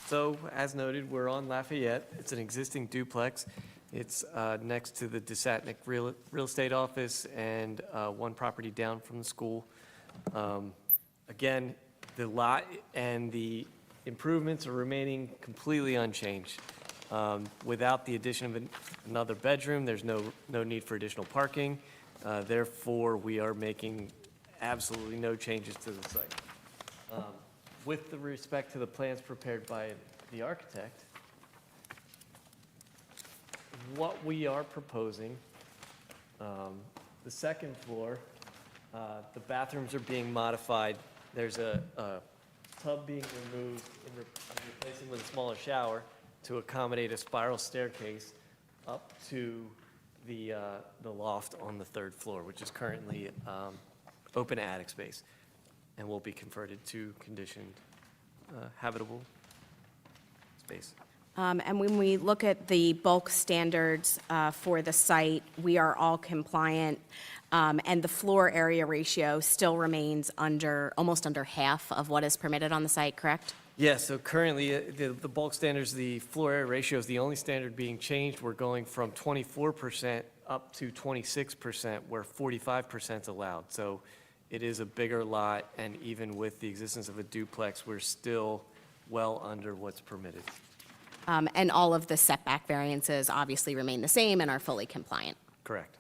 so as noted, we're on Lafayette. It's an existing duplex. It's next to the DeSatnick Real Estate Office and one property down from the school. Again, the lot and the improvements are remaining completely unchanged. Without the addition of another bedroom, there's no need for additional parking. Therefore, we are making absolutely no changes to the site. With the respect to the plans prepared by the architect, what we are proposing, the second floor, the bathrooms are being modified. There's a tub being removed and replacing with a smaller shower to accommodate a spiral staircase up to the loft on the third floor, which is currently open attic space and will be converted to conditioned habitable space. And when we look at the bulk standards for the site, we are all compliant, and the floor area ratio still remains almost under half of what is permitted on the site, correct? Yeah, so currently, the bulk standards, the floor area ratio is the only standard being changed. We're going from 24% up to 26%, where 45% is allowed. So it is a bigger lot, and even with the existence of a duplex, we're still well under what's permitted. And all of the setback variances obviously remain the same and are fully compliant. Correct.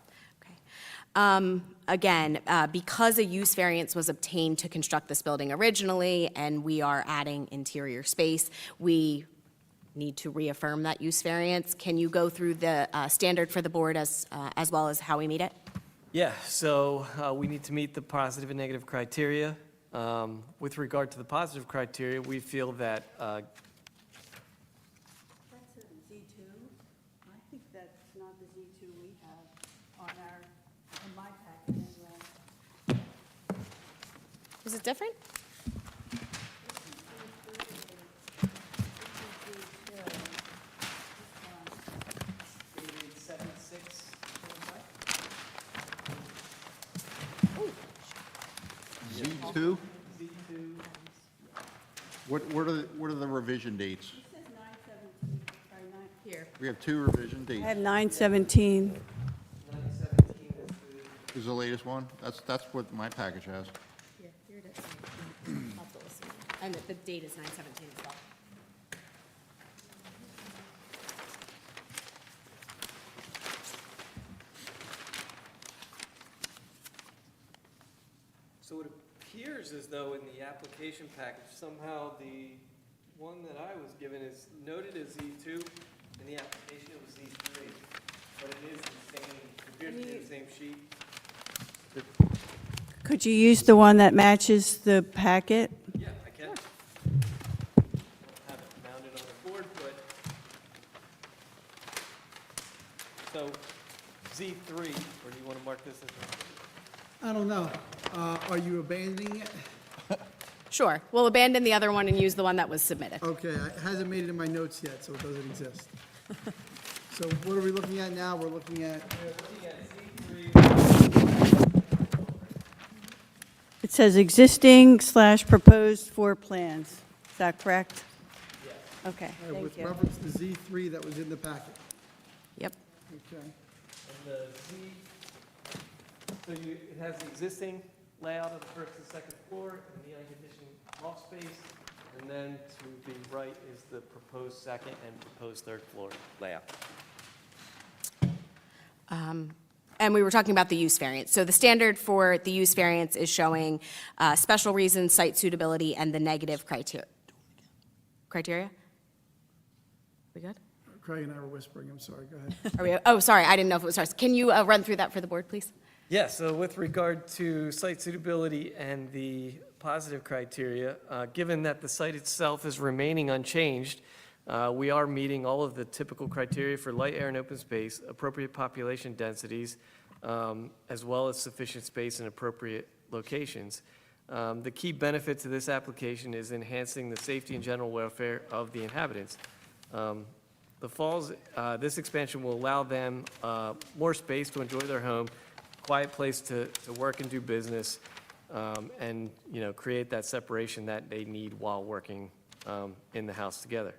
Again, because a use variance was obtained to construct this building originally, and we are adding interior space, we need to reaffirm that use variance. Can you go through the standard for the board as well as how we meet it? Yeah, so we need to meet the positive and negative criteria. With regard to the positive criteria, we feel that That's a Z2. I think that's not the Z2 we have in my package anyway. Was it different? Z2? What are the revision dates? It says 9/17, sorry, here. We have 2 revision I dates. have 9/17. Is the latest one? That's what my package has. Yeah, here it is. And the date is 9/17 as well. So it appears as though in the application package, somehow the one that I was given is noted as Z2, in the application it was Z3, but it is the same, it appears to be the same sheet. Could you use the one that matches the packet? Yeah, I can. Don't have it mounted on the board, but, so Z3, or do you want to mark this as I don't know. Are you abandoning it? Sure, we'll abandon the other one and use the one that was submitted. Okay, it hasn't made it in my notes yet, so it doesn't exist. So what are we looking at now? We're looking at, It says existing/proposed floor plans. Is that correct? Yes. Okay, thank with you. reference to Z3 that was in the packet. Yep. Okay. And the Z, so it has the existing layout of the first and second floor and the unconditioned loft space. And then to the right is the proposed second and proposed third floor layout. And we were talking about the use variance. So the standard for the use variance is showing special reasons, site suitability, and the negative criteria. Criteria? We good? Craig and I were whispering, I'm sorry, go ahead. Are we, oh, sorry, I didn't know if it was ours. Can you run through that for the board, please? Yeah, so with regard to site suitability and the positive criteria, given that the site itself is remaining unchanged, we are meeting all of the typical criteria for light, air, and open space, appropriate population densities, as well as sufficient space in appropriate locations. The key benefit to this application is enhancing the safety and general welfare of the inhabitants. The Falls, this expansion will allow them more space to enjoy their home, quiet place to work and do business, and, you know, create that separation that they need while working in the house together.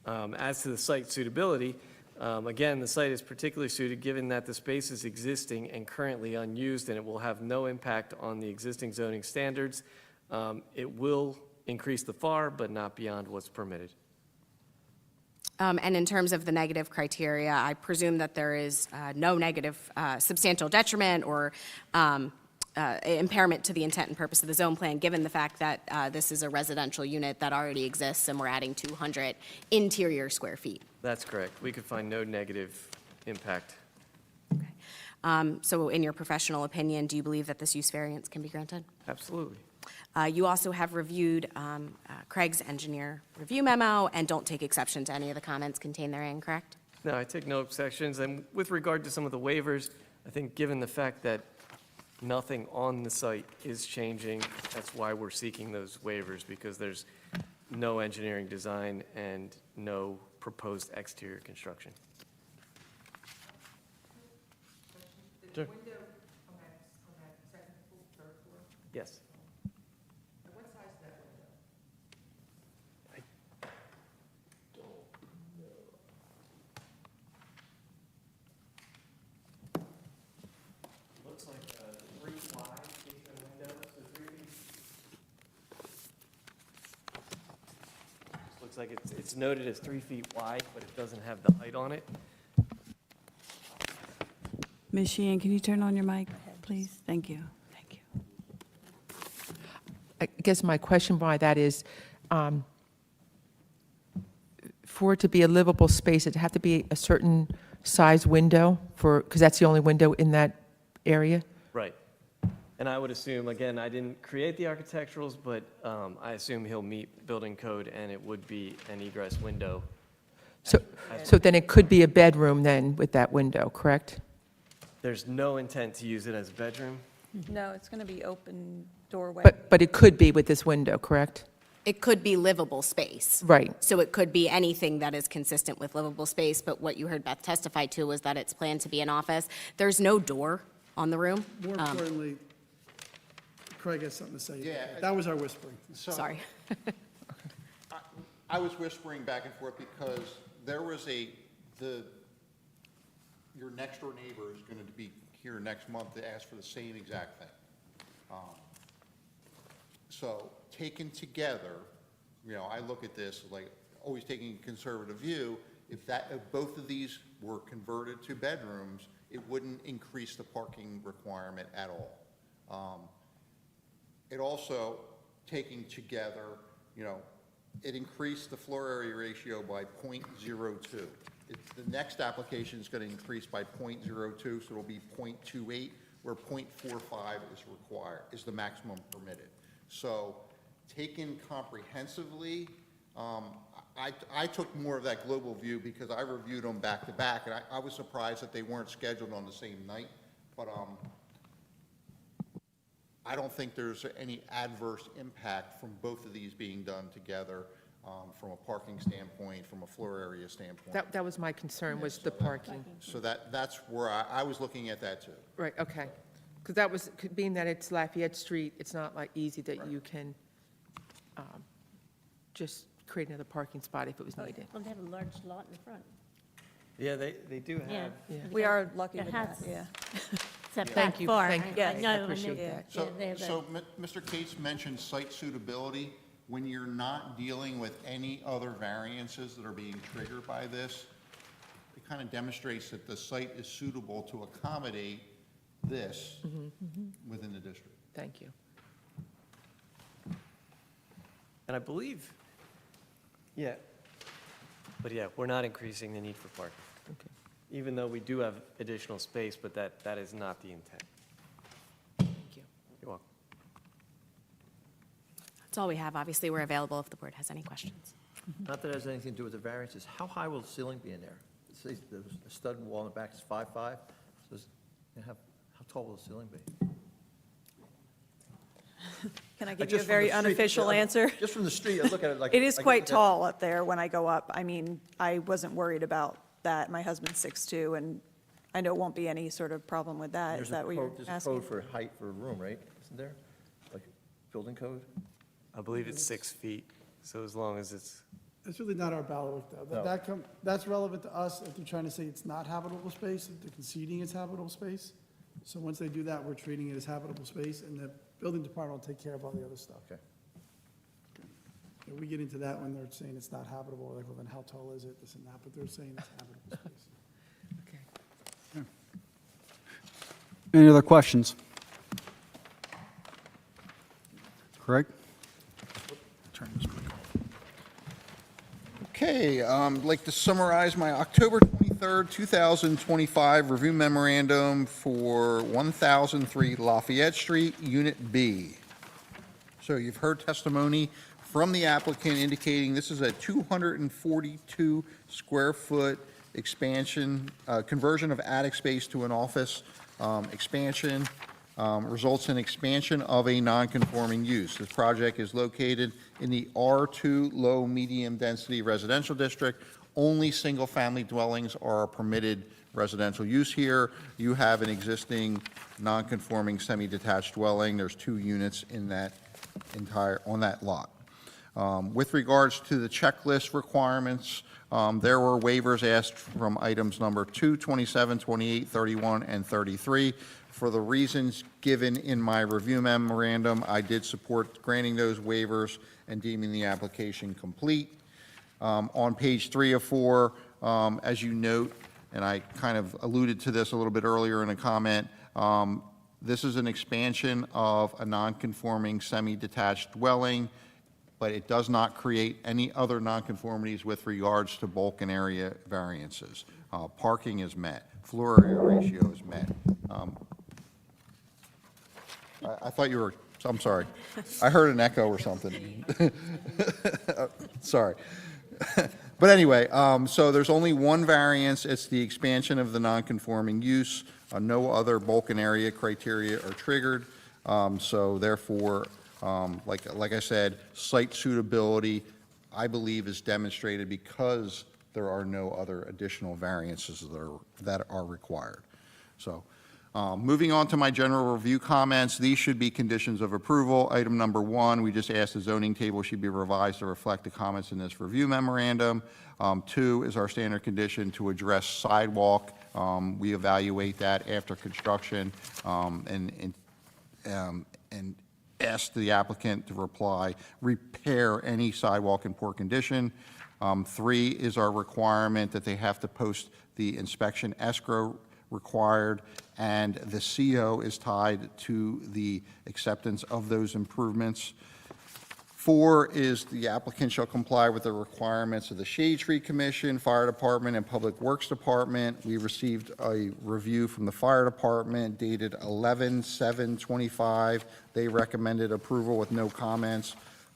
As to the site suitability, again, the site is particularly suited given that the space is existing and currently unused, and it will have no impact on the existing zoning standards. It will increase the FAR, but not beyond what's permitted. And in terms of the negative criteria, I presume that there is no negative substantial detriment or impairment to the intent and purpose of the zone plan, given the fact that this is a residential unit that already exists and we're adding 200 interior square feet. That's correct. We could find no negative impact. So in your professional opinion, do you believe that this use variance can be granted? Absolutely. You also have reviewed Craig's engineer review memo and don't take exception to any of the comments contained therein, correct? No, I take no exceptions. And with regard to some of the waivers, I think given the fact that nothing on the site is changing, that's why we're seeking those waivers, because there's no engineering design and no proposed exterior construction. Sure. Window on that second floor, third floor, Yes. what size is that window? Looks like 3 wide casement window, so 3 feet. Looks like it's noted as 3 feet wide, but it doesn't have the height on it. Ms. Sheehan, can you turn on your mic, please? Thank you. Thank you. I guess my question by that is, for it to be a livable space, it'd have to be a certain size window for, because that's the only window in that area? Right. And I would assume, again, I didn't create the architecturals, but I assume he'll meet building code, and it would be an egress window. So then it could be a bedroom then with that window, correct? There's no intent to use it as a bedroom. No, it's going to be open doorway. But it could be with this window, correct? It could be livable space. Right. So it could be anything that is consistent with livable space, but what you heard Beth testify to was that it's planned to be an office. There's no door on the room. More importantly, Craig has something to say. Yeah. That was our whispering. So- Sorry. I was whispering back and forth because there was your next door neighbor is going to be here next month to ask for the same exact thing. So taken together, I look at this like always taking a conservative view. If both of these were converted to bedrooms, it wouldn't increase the parking requirement at all. It also, taking together, it increased the floor area ratio by 0.02. The next application is going to increase by 0.02, so it'll be 0.28, where 0.45 is required, is the maximum permitted. So taken comprehensively, I took more of that global view because I reviewed them back to back, and I was surprised that they weren't scheduled on the same night, but I don't think there's any adverse impact from both of these being done together, from a parking standpoint, from a floor area standpoint. That was my concern, was the parking. So that's where I was looking at that too. Right, okay. Because that was, being that it's Lafayette Street, it's not like easy that you can just create another parking spot if it was needed. Well, they have a large lot in front. Yeah, they do have. Yeah. We are lucky The with that, house. yeah. Set Thank back you, far. thank you. Yes, I appreciate that. So, they have so Mr. Cates mentioned site suitability. When you're not dealing with any other variances that are being triggered by this, it kind of demonstrates that the site is suitable to accommodate this within the district. Thank you. And I believe, yeah, but yeah, we're not increasing the need for parking. Okay. Even though we do have additional space, but that is not the intent. Thank you. You're welcome. That's all we have. Obviously, we're available if the board has any questions. Not that it has anything to do with the variances, how high will the ceiling be in there? It says the stud wall in the back is 5'5", so how tall will the ceiling be? Can I give you a Just from very the street, unofficial yeah, answer? Just from the street, I look at it like. It is I quite get- tall up there when I go up. I mean, I wasn't worried about that. My husband's 6'2", and I know it won't be any sort of problem with that. Is that what you're There's a asking? code for height for a room, right? Isn't there? Like building code? I believe it's 6 feet, so as long as it's, It's really not our bailiwick, though. No. That's relevant to us if they're trying to say it's not habitable space, if they're conceding it's habitable space. So once they do that, we're treating it as habitable space, and the building department will take care of all the other stuff. Okay. If we get into that when they're saying it's not habitable, like, well, then how tall is it, this and that, but they're saying it's habitable space. Okay. Any other questions? Craig? Turn this quick off. Okay, I'd like to summarize my October 23rd, 2025 review memorandum for 1003 Lafayette Street, Unit B. So you've heard testimony from the applicant indicating this is a 242 square foot expansion, conversion of attic space to an office expansion. results in expansion of a non-conforming use. This project is located in the R2 Low Medium Density Residential District. Only single-family dwellings are permitted residential use here. You have an existing non-conforming semi-detached dwelling. There's 2 units in that on that lot. With regards to the checklist requirements, there were waivers asked from items number 2, 27, 28, 31, and 33. For the reasons given in my review memorandum, I did support granting those waivers and deeming the application complete. On page 3 of 4, as you note, and I kind of alluded to this a little bit earlier in a comment, this is an expansion of a non-conforming semi-detached dwelling, but it does not create any other nonconformities with regards to bulk and area variances. Parking is met, floor area ratio is met. I thought you were, I'm sorry. I heard an echo or something. Sorry. But anyway, so there's only one variance. It's the expansion of the nonconforming use. No other bulk and area criteria are triggered. So therefore, like I said, site suitability, I believe, is demonstrated because there are no other additional variances that are required. So moving on to my general review comments, these should be conditions of approval. Item number 1, we just asked the zoning table should be revised to reflect the comments in this review memorandum. 2 is our standard condition to address sidewalk. We evaluate that after construction and ask the applicant to repair any sidewalk in poor condition. 3 is our requirement that they have to post the inspection escrow required, and the CO is tied to the acceptance of those improvements. 4 is the applicant shall comply with the requirements of the Shade Tree Commission, Fire Department, and Public Works Department. We received a review from the Fire Department dated 11/7/25. They recommended approval with no comments.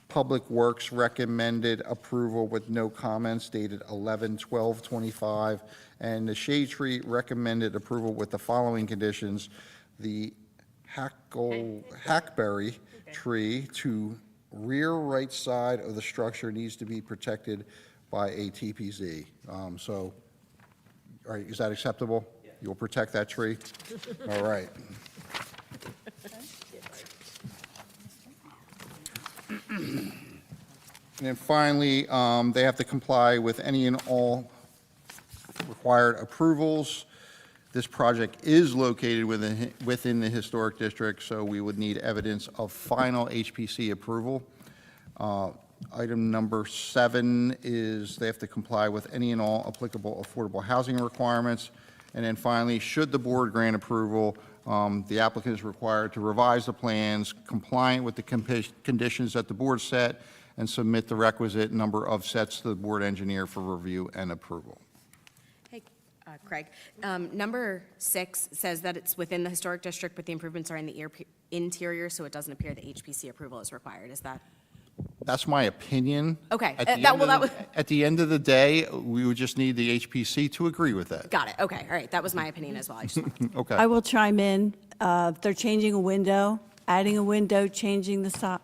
Public Works recommended approval with no comments dated 11/12/25. And the Shade Tree recommended approval with the following conditions. The hackberry tree to rear right side of the structure needs to be protected by a TPZ. So, all right, is that acceptable? You'll protect that tree? All right. And then finally, they have to comply with any and all required approvals. This project is located within the historic district, so we would need evidence of final HPC approval. Item number 7 is they have to comply with any and all applicable affordable housing requirements. And then finally, should the board grant approval, the applicant is required to revise the plans compliant with the conditions that the board set and submit the requisite number of sets to the board engineer for review and approval. Hey, Craig, number 6 says that it's within the historic district, but the improvements are in the interior, so it doesn't appear that HPC approval is required. Is that? That's my opinion. Okay. At the end of the day, we would just need the HPC to agree with that. Got it. Okay. All right. That was my opinion as well. I just wanted to- Okay. I will chime in. If they're changing a window, adding a window, changing a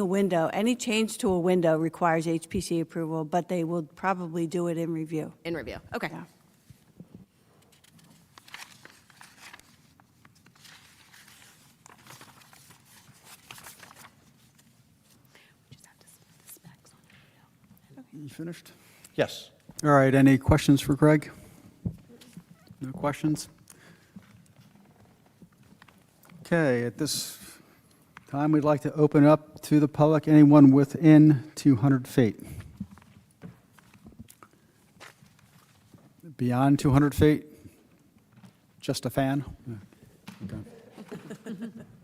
window, any change to a window requires HPC approval, but they will probably do it in review. in review. Okay. Yeah. You finished? Yes. All right, any questions for Greg? No questions? Okay, at this time, we'd like to open up to the public, anyone within 200 feet. Beyond 200 feet? Just a fan? Okay.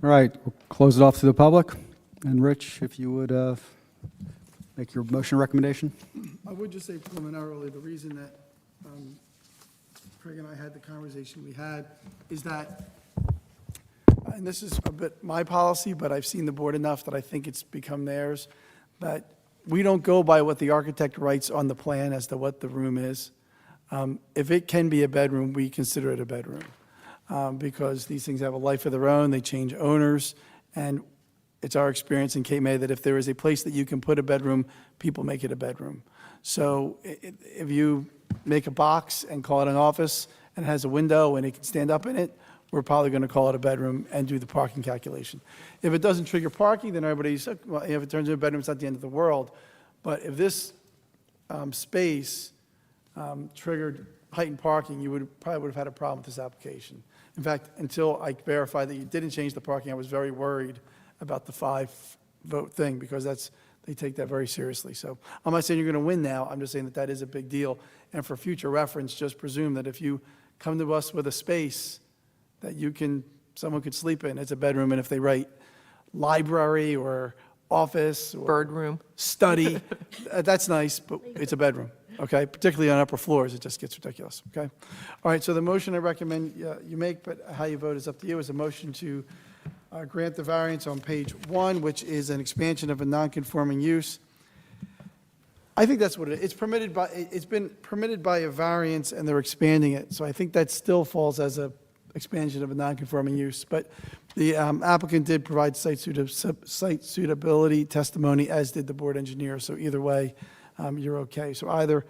All right, we'll close it off to the public. And Rich, if you would make your motion recommendation? I would just say preliminarily, the reason that Craig and I had the conversation we had is that, and this is a bit my policy, but I've seen the board enough that I think it's become theirs, that we don't go by what the architect writes on the plan as to what the room is. If it can be a bedroom, we consider it a bedroom. because these things have a life of their own, they change owners, and it's our experience in Cape May that if there is a place that you can put a bedroom, people make it a bedroom. So if you make a box and call it an office and it has a window and it can stand up in it, we're probably going to call it a bedroom and do the parking calculation. If it doesn't trigger parking, then everybody's, well, if it turns into a bedroom, it's not the end of the world. But if this space triggered heightened parking, you probably would have had a problem with this application. In fact, until I verified that you didn't change the parking, I was very worried about the 5-vote thing, because they take that very seriously. So I'm not saying you're going to win now, I'm just saying that that is a big deal. And for future reference, just presume that if you come to us with a space that someone could sleep in, it's a bedroom, and if they write library or office or Bird room. study, that's nice, but it's a bedroom, okay? Particularly on upper floors, it just gets ridiculous, okay? All right, so the motion I recommend you make, but how you vote is up to you, is a motion to grant the variance on page 1, which is an expansion of a non-conforming use. I think that's what it is. It's been permitted by a variance, and they're expanding it, so I think that still falls as a expansion of a non-conforming use. But the applicant did provide site suitability testimony, as did the board engineer, so either way, you're okay. So either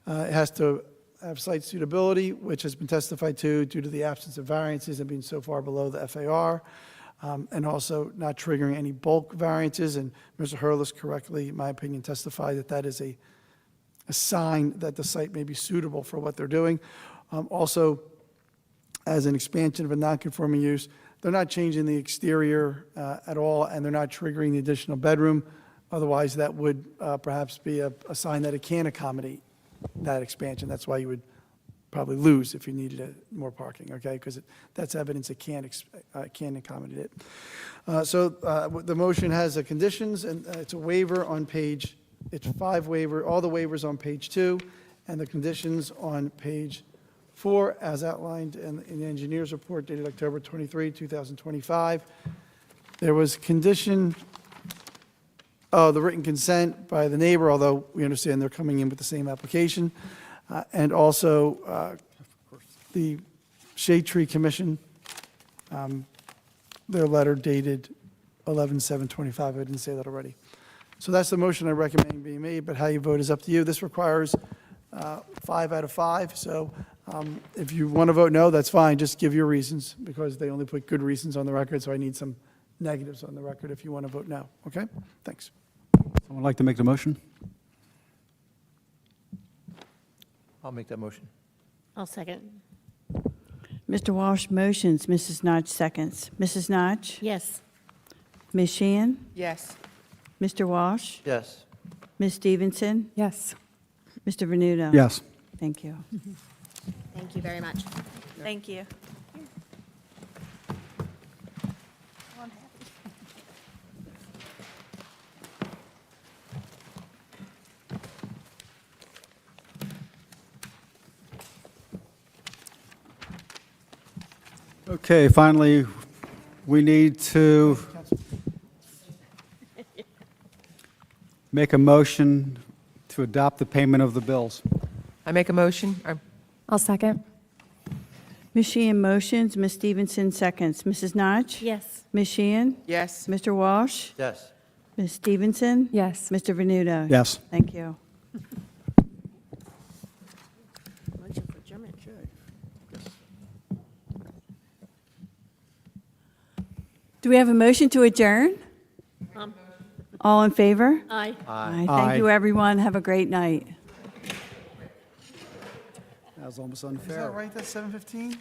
it has to have site suitability, which has been testified to due to the absence of variances and being so far below the FAR, and also not triggering any bulk variances. And Mr. Hurlis correctly, in my opinion, testified that that is a sign that the site may be suitable for what they're doing. Also, as an expansion of a non-conforming use, they're not changing the exterior at all, and they're not triggering the additional bedroom. Otherwise, that would perhaps be a sign that it can accommodate that expansion. That's why you would probably lose if you needed more parking, okay? Because that's evidence it can accommodate it. So the motion has the conditions, and it's a waiver on page, it's 5 waiver, all the waivers on page 2, and the conditions on page 4, as outlined in the engineer's report dated October 23, 2025. There was condition, the written consent by the neighbor, although we understand they're coming in with the same application, and also the Shade Tree Commission, their letter dated 11/7/25. I didn't say that already. So that's the motion I recommend being made, but how you vote is up to you. This requires 5 out of 5, so if you want to vote no, that's fine, just give your reasons, because they only put good reasons on the record, so I need some negatives on the record if you want to vote no, okay? Thanks. Someone like to make the motion? I'll make that motion. I'll second. Mr. Walsh motions, Mrs. Notch seconds. Mrs. Notch? Yes. Ms. Sheehan? Yes. Mr. Walsh? Yes. Ms. Stevenson? Yes. Mr. Venuto? Yes. Thank you. Thank you very much. Thank you. Okay, finally, we need to make a motion to adopt the payment of the bills. I make a motion. I'll second. Ms. Sheehan motions, Ms. Stevenson seconds. Mrs. Notch? Yes. Ms. Sheehan? Yes. Mr. Walsh? Yes. Ms. Stevenson? Yes. Mr. Venuto? Yes. Thank you. Motion for adjournment. Do we have a motion to adjourn? All in favor? Aye. Aye. Thank you, everyone. Have a great night. That was almost Is unfair. that right, that's 7:15?